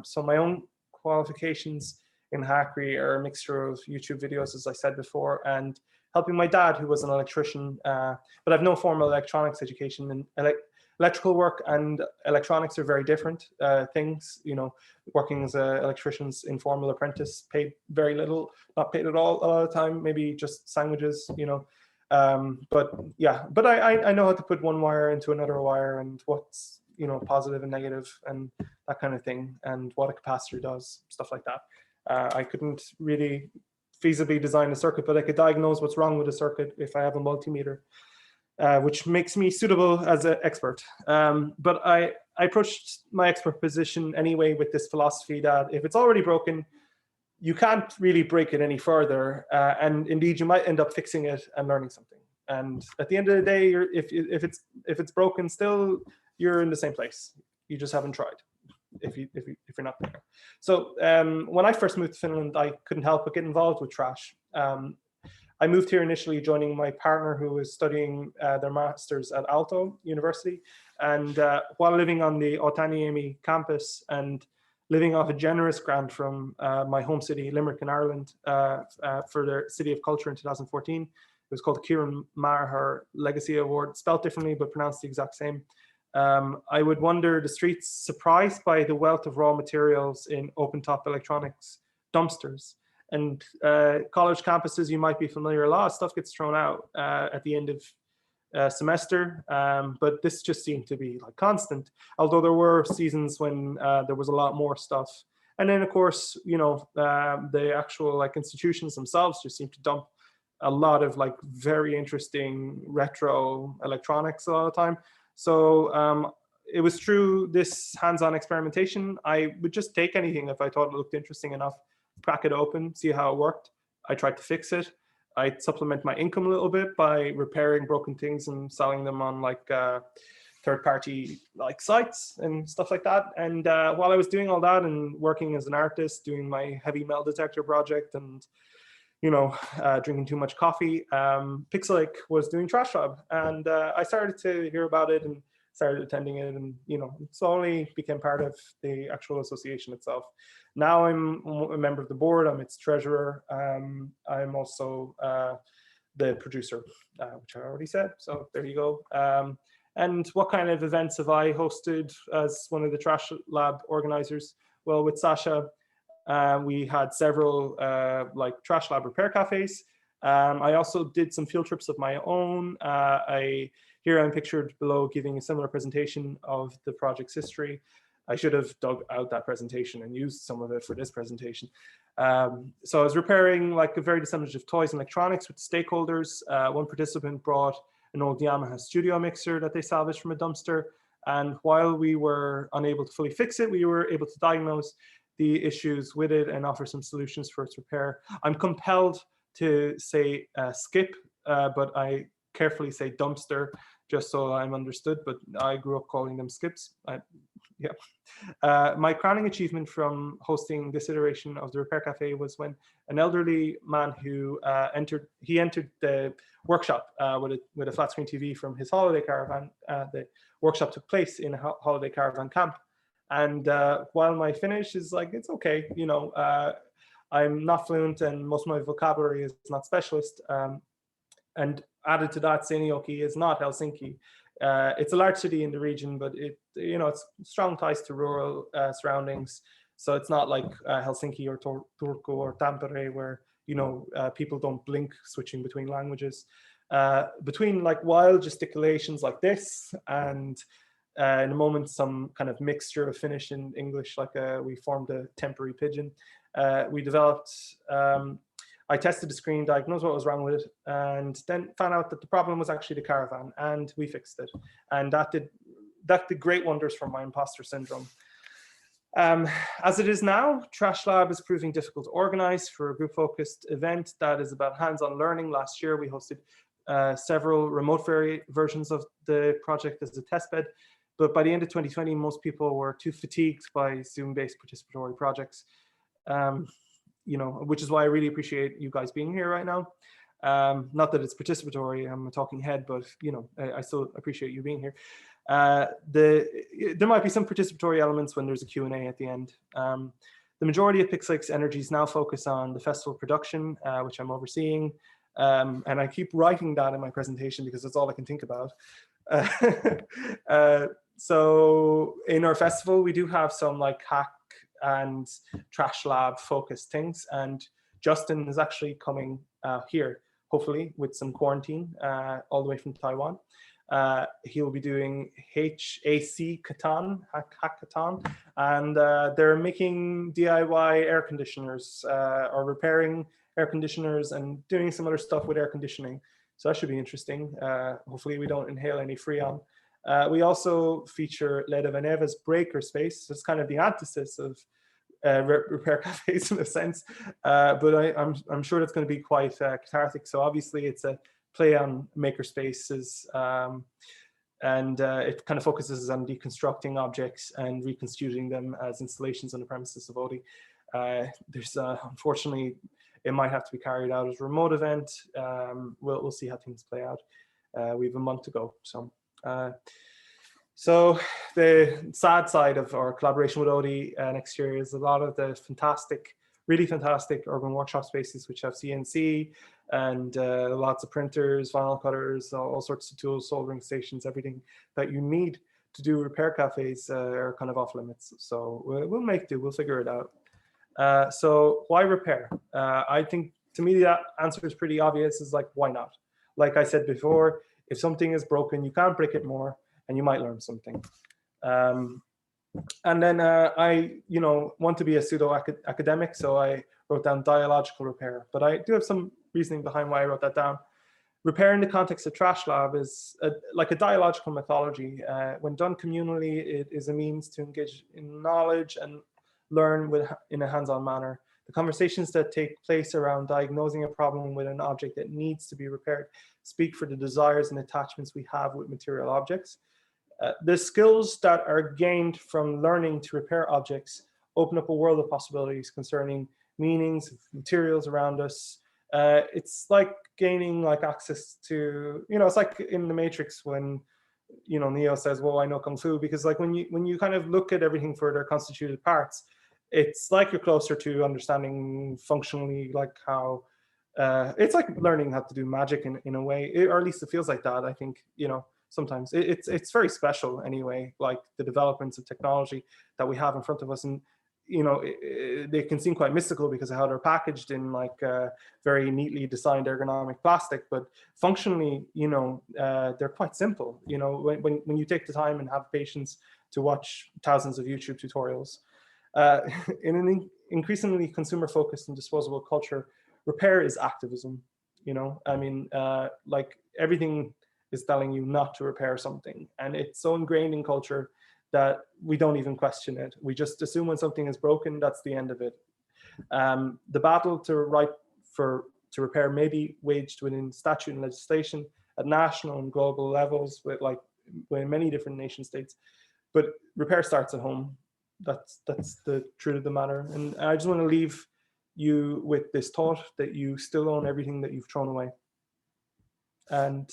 So my own qualifications in Hackney are a mixture of YouTube videos, as I said before, and helping my dad, who was an electrician, but I've no formal electronics education. And electrical work and electronics are very different things. You know, working as an electrician's informal apprentice, paid very little, not paid at all a lot of the time, maybe just sandwiches, you know. But yeah, but I know how to put one wire into another wire and what's, you know, positive and negative and that kind of thing, and what a capacitor does, stuff like that. I couldn't really feasibly design a circuit, but I could diagnose what's wrong with a circuit if I have a multimeter, which makes me suitable as an expert. But I approached my expert position anyway with this philosophy that if it's already broken, you can't really break it any further, and indeed you might end up fixing it and learning something. And at the end of the day, if it's broken, still you're in the same place. You just haven't tried. If you're not there. So when I first moved to Finland, I couldn't help but get involved with trash. I moved here initially joining my partner, who was studying their master's at Aalto University, and while living on the Otaniemi campus and living off a generous grant from my home city, Limerick in Ireland, for their City of Culture in 2014. It was called the Kieran Maher Legacy Award, spelled differently but pronounced the exact same. I would wander the streets surprised by the wealth of raw materials in open-top electronics dumpsters. And college campuses, you might be familiar, a lot of stuff gets thrown out at the end of semester, but this just seemed to be like constant, although there were seasons when there was a lot more stuff. And then of course, you know, the actual like institutions themselves just seem to dump a lot of like very interesting retro electronics a lot of the time. So it was through this hands-on experimentation. I would just take anything if I thought it looked interesting enough, crack it open, see how it worked. I tried to fix it. I'd supplement my income a little bit by repairing broken things and selling them on like third-party like sites and stuff like that. And while I was doing all that and working as an artist, doing my heavy metal detector project and, you know, drinking too much coffee, Pixelache was doing Trash Lab, and I started to hear about it and started attending it, and, you know, slowly became part of the actual association itself. Now I'm a member of the board. I'm its treasurer. I'm also the producer, which I already said. So there you go. And what kind of events have I hosted as one of the Trash Lab organizers? Well, with Sasha, we had several like Trash Lab repair cafes. I also did some field trips of my own. Here I'm pictured below giving a similar presentation of the project's history. I should have dug out that presentation and used some of it for this presentation. So I was repairing like a varied assemblage of toys and electronics with stakeholders. One participant brought an old Yamaha studio mixer that they salvaged from a dumpster. And while we were unable to fully fix it, we were able to diagnose the issues with it and offer some solutions for its repair. I'm compelled to say skip, but I carefully say dumpster, just so I'm understood, but I grew up calling them skips. My crowning achievement from hosting this iteration of the Repair Cafe was when an elderly man who entered the workshop with a flat screen TV from his holiday caravan. The workshop took place in a holiday caravan camp. And while my Finnish is like, it's okay, you know, I'm not fluent and most of my vocabulary is not specialist. And added to that, Seinäjoki is not Helsinki. It's a large city in the region, but it's strong ties to rural surroundings. So it's not like Helsinki or Turku or Tampere, where people don't blink switching between languages. Between like wild gesticulations like this and in a moment some kind of mixture of Finnish and English, like we formed a temporary pidgin. We developed. I tested the screen, diagnosed what was wrong with it, and then found out that the problem was actually the caravan, and we fixed it. And that did great wonders for my imposter syndrome. As it is now, Trash Lab is proving difficult to organize for a group-focused event that is about hands-on learning. Last year, we hosted several remote versions of the project as a testbed, but by the end of 2020, most people were too fatigued by Zoom-based participatory projects. Which is why I really appreciate you guys being here right now. Not that it's participatory, I'm a talking head, but you know, I still appreciate you being here. There might be some participatory elements when there's a Q&A at the end. The majority of Pixelache's energies now focus on the festival production, which I'm overseeing. And I keep writing that in my presentation because that's all I can think about. So in our festival, we do have some like hack and trash lab focused things. And Justin is actually coming here, hopefully with some quarantine all the way from Taiwan. He'll be doing hackathon, and they're making DIY air conditioners or repairing air conditioners and doing some other stuff with air conditioning. So that should be interesting. Hopefully we don't inhale any Freon. We also feature Leda Veneva's breaker space. So it's kind of the antithesis of repair cafes in a sense, but I'm sure it's going to be quite cathartic. So obviously it's a play on maker spaces, and it kind of focuses on deconstructing objects and reconstituting them as installations on the premises of Odie. There's unfortunately, it might have to be carried out as a remote event. We'll see how things play out. We have a month to go. So the sad side of our collaboration with Odie next year is a lot of the fantastic, really fantastic urban workshop spaces, which have CNC and lots of printers, vinyl cutters, all sorts of tools, soldering stations, everything that you need to do repair cafes are kind of off limits. So we'll make do, we'll figure it out. So why repair? I think to me that answer is pretty obvious, is like, why not? Like I said before, if something is broken, you can't break it more and you might learn something. And then I, want to be a pseudo academic, so I wrote down dialogical repair, but I do have some reasoning behind why I wrote that down. Repair in the context of Trash Lab is like a dialogical methodology. When done communally, it is a means to engage in knowledge and learn in a hands-on manner. The conversations that take place around diagnosing a problem with an object that needs to be repaired speak for the desires and attachments we have with material objects. The skills that are gained from learning to repair objects open up a world of possibilities concerning meanings of materials around us. It's like gaining access to, it's like in the Matrix when, Neo says, well, I know Kung Fu, because when you kind of look at everything for their constituted parts, it's like you're closer to understanding functionally how, it's like learning how to do magic in a way, or at least it feels like that. I think, sometimes it's very special anyway, like the developments of technology that we have in front of us. And, they can seem quite mystical because of how they're packaged in very neatly designed ergonomic plastic, but functionally, they're quite simple. When you take the time and have patience to watch thousands of YouTube tutorials. In an increasingly consumer-focused and disposable culture, repair is activism. Everything is telling you not to repair something, and it's so ingrained in culture that we don't even question it. We just assume when something is broken, that's the end of it. The battle to repair may be waged within statute and legislation at national and global levels with many different nation states, but repair starts at home. That's the truth of the matter. And I just want to leave you with this thought that you still own everything that you've thrown away. And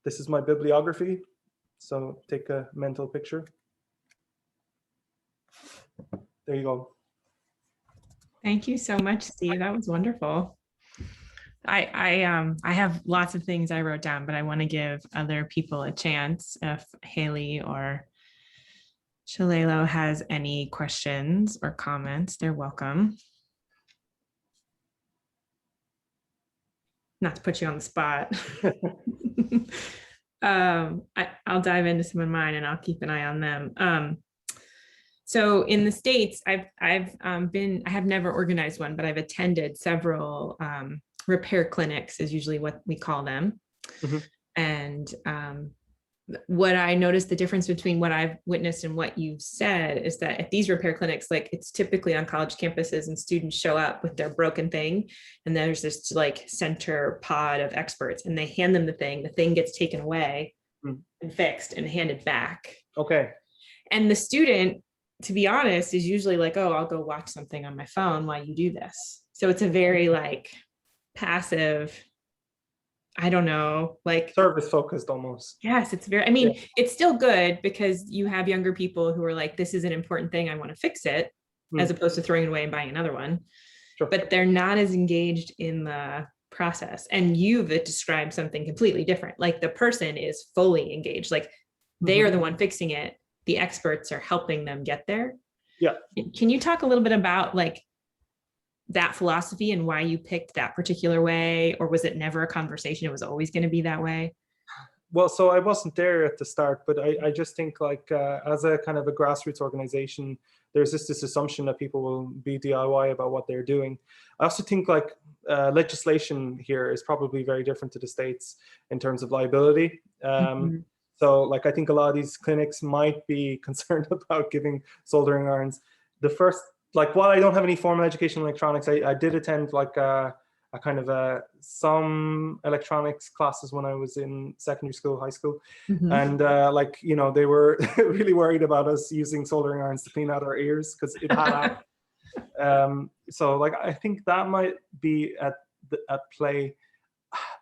this is my bibliography. So take a mental picture. There you go. Thank you so much, Steve. That was wonderful. I have lots of things I wrote down, but I want to give other people a chance. If Haley or Shalelo has any questions or comments, they're welcome. Not to put you on the spot. I'll dive into some of mine and I'll keep an eye on them. So in the States, I have never organized one, but I've attended several repair clinics, is usually what we call them. Mm-hmm. And what I noticed, the difference between what I've witnessed and what you've said, is that at these repair clinics, it's typically on college campuses, and students show up with their broken thing, and there's this center pod of experts, and they hand them the thing gets taken away and fixed and handed back. Okay. And the student, to be honest, is usually oh, I'll go watch something on my phone while you do this. So it's a very passive, I don't know, like Service focused almost. yes, it's very, I mean, it's still good because you have younger people who are like, this is an important thing, I want to fix it, as opposed to throwing it away and buying another one. Sure. But they're not as engaged in the process. And you've described something completely different. Like the person is fully engaged, like they are the one fixing it. The experts are helping them get there. Yeah. Can you talk a little bit about like that philosophy and why you picked that particular way? Or was it never a conversation? It was always going to be that way? Well, so I wasn't there at the start, but I just think like as a kind of a grassroots organization, there's just this assumption that people will be DIY about what they're doing. I also think like legislation here is probably very different to the States in terms of liability. So like, I think a lot of these clinics might be concerned about giving soldering irons. The first, like, while I don't have any formal education in electronics, I did attend like a kind of some electronics classes when I was in secondary school, high school. And like, you know, they were really worried about us using soldering irons to clean out our ears because it had so like, I think that might be at play.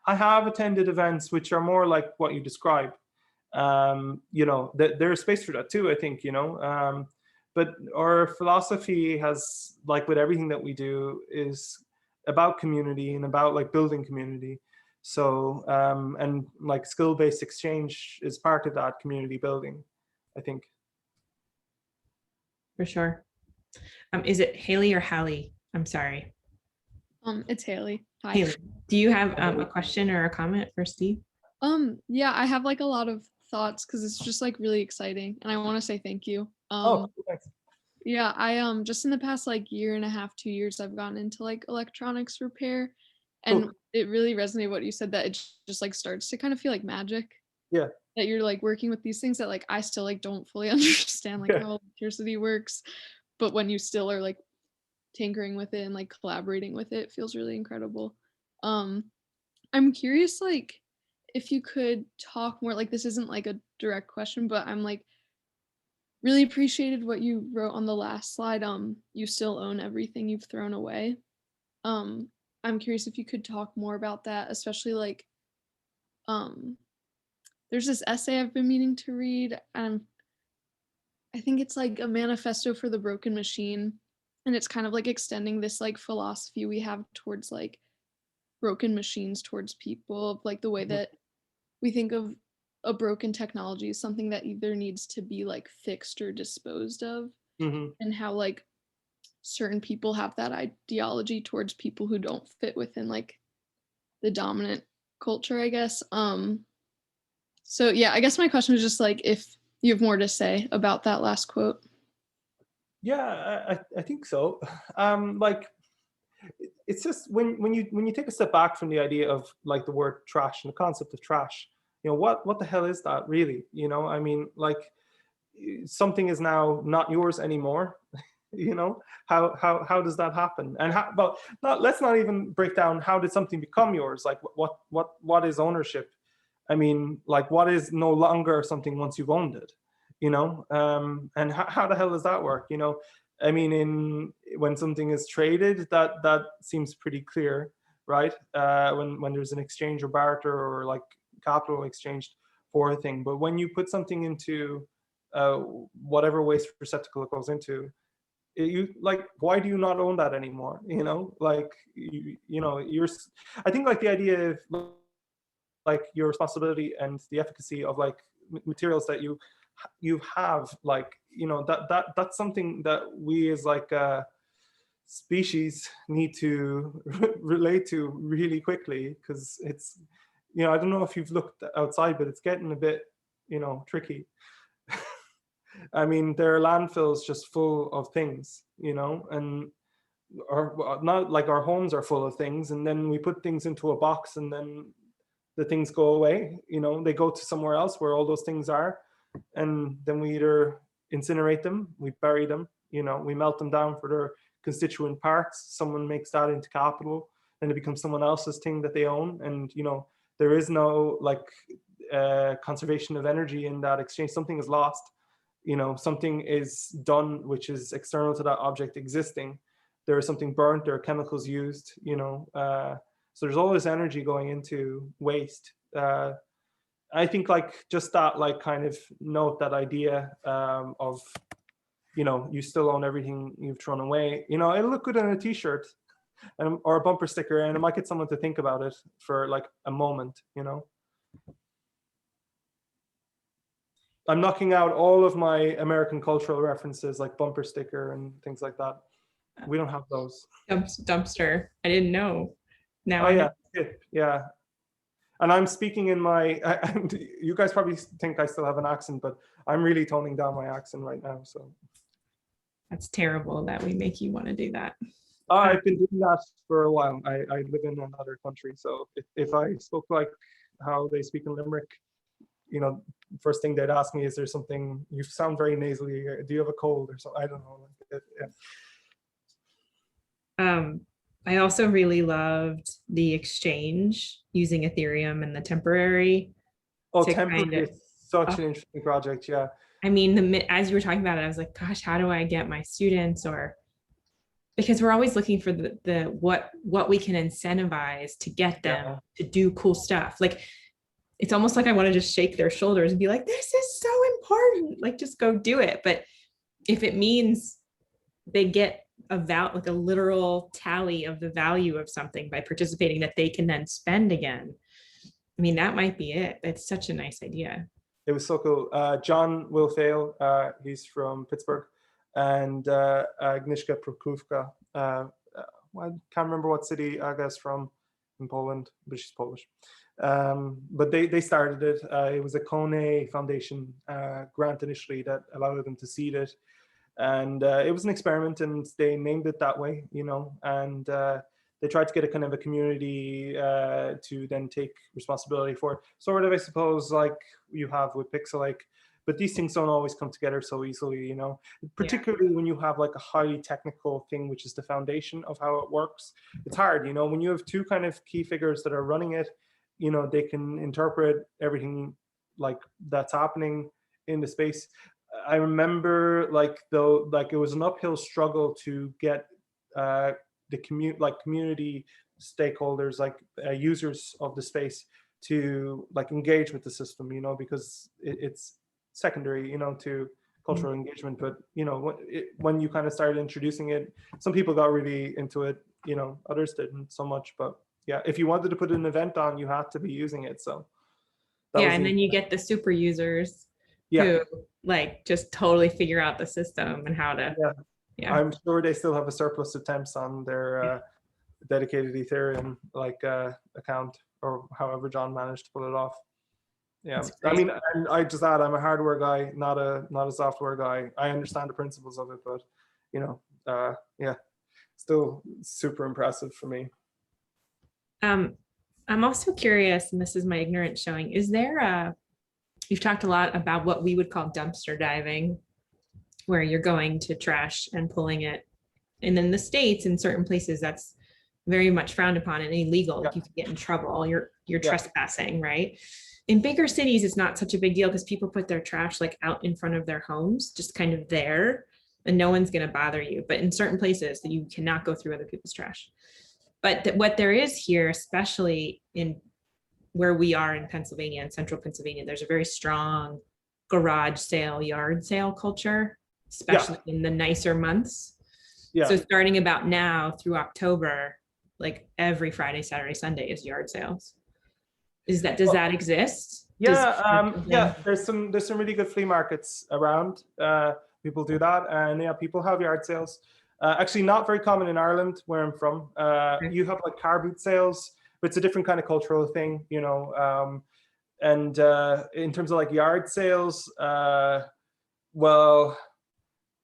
I have attended events which are more like what you describe. You know, there's space for that too, I think, you know. But our philosophy has, like with everything that we do, is about community and about like building community. So and like skill-based exchange is part of that community building, I think. For sure. Is it Haley or Hallie? I'm sorry. It's Haley. Hi. Haley, do you have a question or a comment for Steve? Yeah, I have like a lot of thoughts because it's just like really exciting, and I want to say thank you. Thanks. Yeah, I just in the past like year and a half, 2 years, I've gotten into like electronics repair, and it really resonated what you said, that it just like starts to kind of feel like magic. Yeah. That you're like working with these things that like I still like don't fully understand like how electricity works, but when you still are like tinkering with it and like collaborating with it, it feels really incredible. I'm curious, like, if you could talk more, like this isn't like a direct question, but I'm like really appreciated what you wrote on the last slide. You still own everything you've thrown away. I'm curious if you could talk more about that, especially like there's this essay I've been meaning to read, and I think it's like a manifesto for the broken machine, and it's kind of like extending this like philosophy we have towards like broken machines towards people, like the way that we think of a broken technology is something that either needs to be like fixed or disposed of, and how like certain people have that ideology towards people who don't fit within like the dominant culture, I guess. So yeah, I guess my question was just like if you have more to say about that last quote. Yeah, I think so. Like, it's just when you take a step back from the idea of like the word trash and the concept of trash, you know, what the hell is that really? You know, I mean, like, something is now not yours anymore. You know, how does that happen? And let's not even break down how did something become yours? Like, what is ownership? I mean, like, what is no longer something once you've owned it? You know, and how the hell does that work? You know, I mean, when something is traded, that seems pretty clear, right? When there's an exchange or barter or like capital exchanged for a thing. But when you put something into whatever waste receptacle it goes into, you like, why do you not own that anymore? You know, like, you know, I think like the idea of like your responsibility and the efficacy of like materials that you have, like, you know, that's something that we as like a species need to relate to really quickly, because it's, you know, I don't know if you've looked outside, but it's getting a bit, you know, tricky. I mean, there are landfills just full of things, you know, and not like our homes are full of things, and then we put things into a box and then the things go away, you know, they go to somewhere else where all those things are, and then we either incinerate them, we bury them, you know, we melt them down for their constituent parts, someone makes that into capital, and it becomes someone else's thing that they own. And, you know, there is no like conservation of energy in that exchange. Something is lost, you know, something is done which is external to that object existing. There is something burnt, there are chemicals used, you know, So there's all this energy going into waste. I think like just that, like kind of note, that idea of, you know, you still own everything you've thrown away. You know, it'll look good on a t-shirt or a bumper sticker, and it might get someone to think about it for like a moment, you know. I'm knocking out all of my American cultural references like bumper sticker and things like that. We don't have those. Dumpster. I didn't know. Now Oh I yeah, know. yeah. And I'm speaking in my, and you guys probably think I still have an accent, but I'm really toning down my accent right now. So That's terrible that we make you want to do that. I've been doing that for a while. I live in another country. So if I spoke like how they speak in Limerick, you know, first thing they'd ask me, is there something, you sound very nasally, do you have a cold or something? I don't know. Yeah. I also really loved the exchange using Ethereum and the temporary. Oh, to temporary kind of- is such an interesting project. Yeah. I mean, as you were talking about it, I was like, gosh, how do I get my students, or because we're always looking for the what we can incentivize to get them to do cool stuff. Like, it's almost like I want to just shake their shoulders and be like, this is so important, like just go do it. But if it means they get like a literal tally of the value of something by participating that they can then spend again, I mean, that might be it. It's such a nice idea. It was so cool. John will fail. He's from Pittsburgh, and Agnieszka Prokufka. I can't remember what city Aga's from in Poland, but she's Polish. But they started it. It was a Kone Foundation grant initially that allowed them to seed it, and it was an experiment, and they named it that way, you know. And they tried to get a kind of a community to then take responsibility for it, sort of, I suppose, like you have with Pixelache. But these things don't always come together so easily, you know, particularly when you have like a highly technical thing, which is the foundation of how it works. It's hard, you know, when you have two kind of key figures that are running it, you know, they can interpret everything like that's happening in the space. I remember like, though, like it was an uphill struggle to get the community stakeholders, like users of the space, to like engage with the system, you know, because it's secondary, you know, to cultural engagement. But you know, when you kind of started introducing it, some people got really into it, you know, others didn't so much. But yeah, if you wanted to put an event on, you had to be using it. So yeah, and then you get the super users who like just totally figure out the system and how to. Yeah. I'm sure they still have a surplus of temps on their dedicated Ethereum like account, or however John managed to pull it off. Yeah, I mean, and I just add, I'm a hardware guy, not a software guy. I understand the principles of it, but you know, yeah, still super impressive for me. I'm also curious, and this is my ignorance showing, is there you've talked a lot about what we would call dumpster diving, where you're going to trash and pulling it. And in the States, in certain places, that's very much frowned upon and illegal. Like you can get in trouble, you're trespassing, right? In bigger cities, it's not such a big deal because people put their trash like out in front of their homes, just kind of there, and no one's gonna bother you. But in certain places that you cannot go through other people's trash. But what there is here, especially in where we are in Pennsylvania, in central Pennsylvania, there's a very strong garage sale, yard sale culture, especially in the nicer months. So starting about now through October, like every Friday, Saturday, Sunday is yard sales. Does that exist? Yeah, there's some really good flea markets around. People do that, and yeah, people have yard sales. Actually, not very common in Ireland, where I'm from. You have like car boot sales, but it's a different kind of cultural thing, you know. And in terms of like yard sales, well,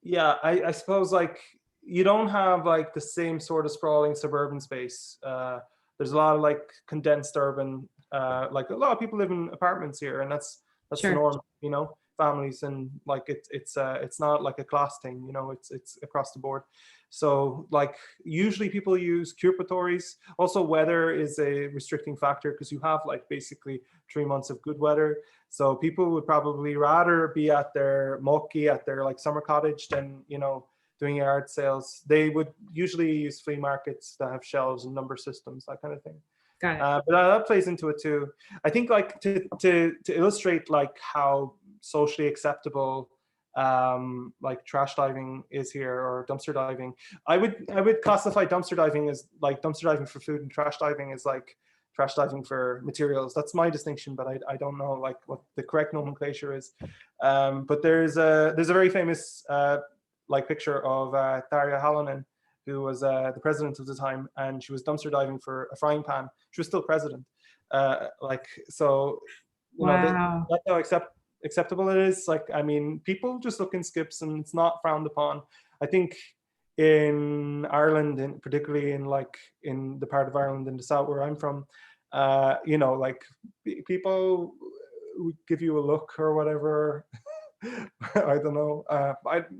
yeah, I suppose like you don't have like the same sort of sprawling suburban space. There's a lot of like condensed urban, like a lot of people live in apartments here, and that's the norm, you know, families, and like it's not like a class thing, you know, it's across the board. So like usually people use curbatories. Also, weather is a restricting factor because you have like basically 3 months of good weather. So people would probably rather be at their moki, at their like summer cottage, than, you know, doing yard sales. They would usually use flea markets that have shelves and number systems, that kind of thing. Got it. But that plays into it too. I think like to illustrate like how socially acceptable like trash diving is here, or dumpster diving. I would classify dumpster diving as like dumpster diving for food, and trash diving is like trash diving for materials. That's my distinction, but I don't know like what the correct nomenclature is. But there's a very famous like picture of Tarja Halonen, who was the president of the time, and she was dumpster diving for a frying pan. She was still president. Like, so, you know, Wow. that's how acceptable it is. Like, I mean, people just look in skips and it's not frowned upon. I think in Ireland, and particularly in like in the part of Ireland in the south where I'm from, you know, like people would give you a look or whatever. I don't know.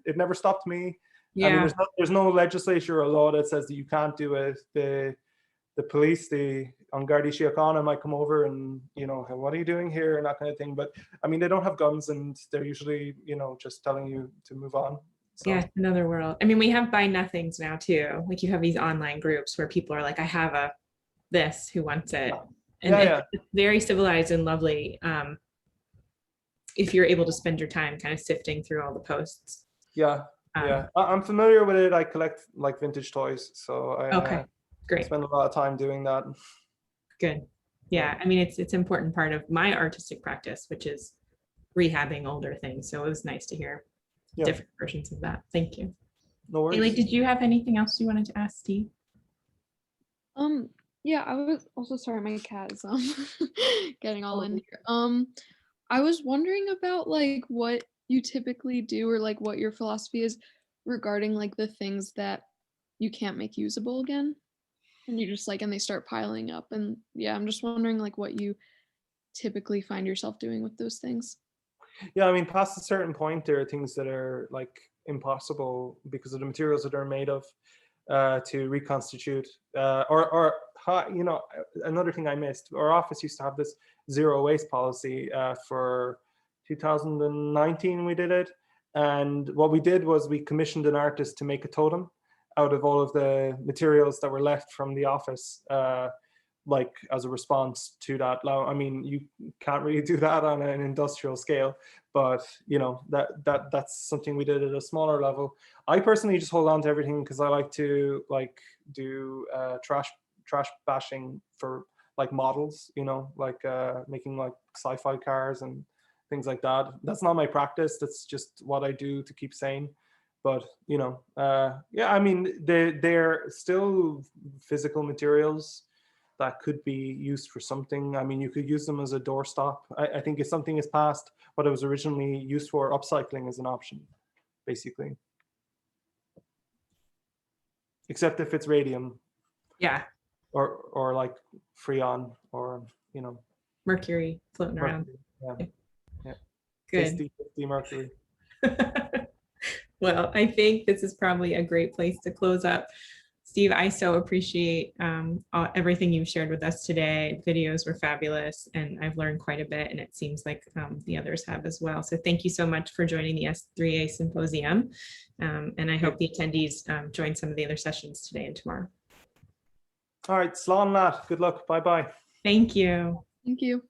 It never stopped me. Yeah. I mean, there's no legislature or law that says that you can't do it. The police, the An Gardaí Síochána might come over and, you know, what are you doing here and that kind of thing. But I mean, they don't have guns, and they're usually, you know, just telling you to move on. So. Yeah, another world. I mean, we have buy nothings now too. Like you have these online groups where people are like, I have a this, who wants it? And it's very civilized and lovely. If you're able to spend your time kind of sifting through all the posts. Yeah. Yeah, I'm familiar with it. I collect like vintage toys, so I okay, great. Spend a lot of time doing that. Good. Yeah, I mean, it's an important part of my artistic practice, which is rehabbing older things. So it was nice to hear different versions of that. Thank you. No worries. Haley, did you have anything else you wanted to ask Steve? Yeah, I was also sorry, my cat is getting all in here. I was wondering about like what you typically do, or like what your philosophy is regarding like the things that you can't make usable again, and you just like, and they start piling up. And yeah, I'm just wondering like what you typically find yourself doing with those things. Yeah, I mean, past a certain point, there are things that are like impossible because of the materials that they're made of to reconstitute. You know, another thing I missed, our office used to have this zero waste policy for 2019 we did it, and what we did was we commissioned an artist to make a totem out of all of the materials that were left from the office, like as a response to that. I mean, you can't really do that on an industrial scale, but you know, that's something we did at a smaller level. I personally just hold on to everything because I like to like do trash bashing for like models, you know, like making like sci-fi cars and things like that. That's not my practice. That's just what I do to keep sane. But you know, yeah, I mean, they're still physical materials that could be used for something. I mean, you could use them as a doorstop. I think if something is past what it was originally used for, upcycling is an option, basically. Except if it's radium. Yeah. Or like freon, or you know, mercury floating around. Yeah. Good. Tasty mercury. Well, I think this is probably a great place to close up. Steve, I so appreciate everything you've shared with us today. Videos were fabulous, and I've learned quite a bit, and it seems like the others have as well. So thank you so much for joining the S3A Symposium, and I hope the attendees join some of the other sessions today and tomorrow. All right, slán leat. Good luck. Bye-bye. Thank you. Thank you.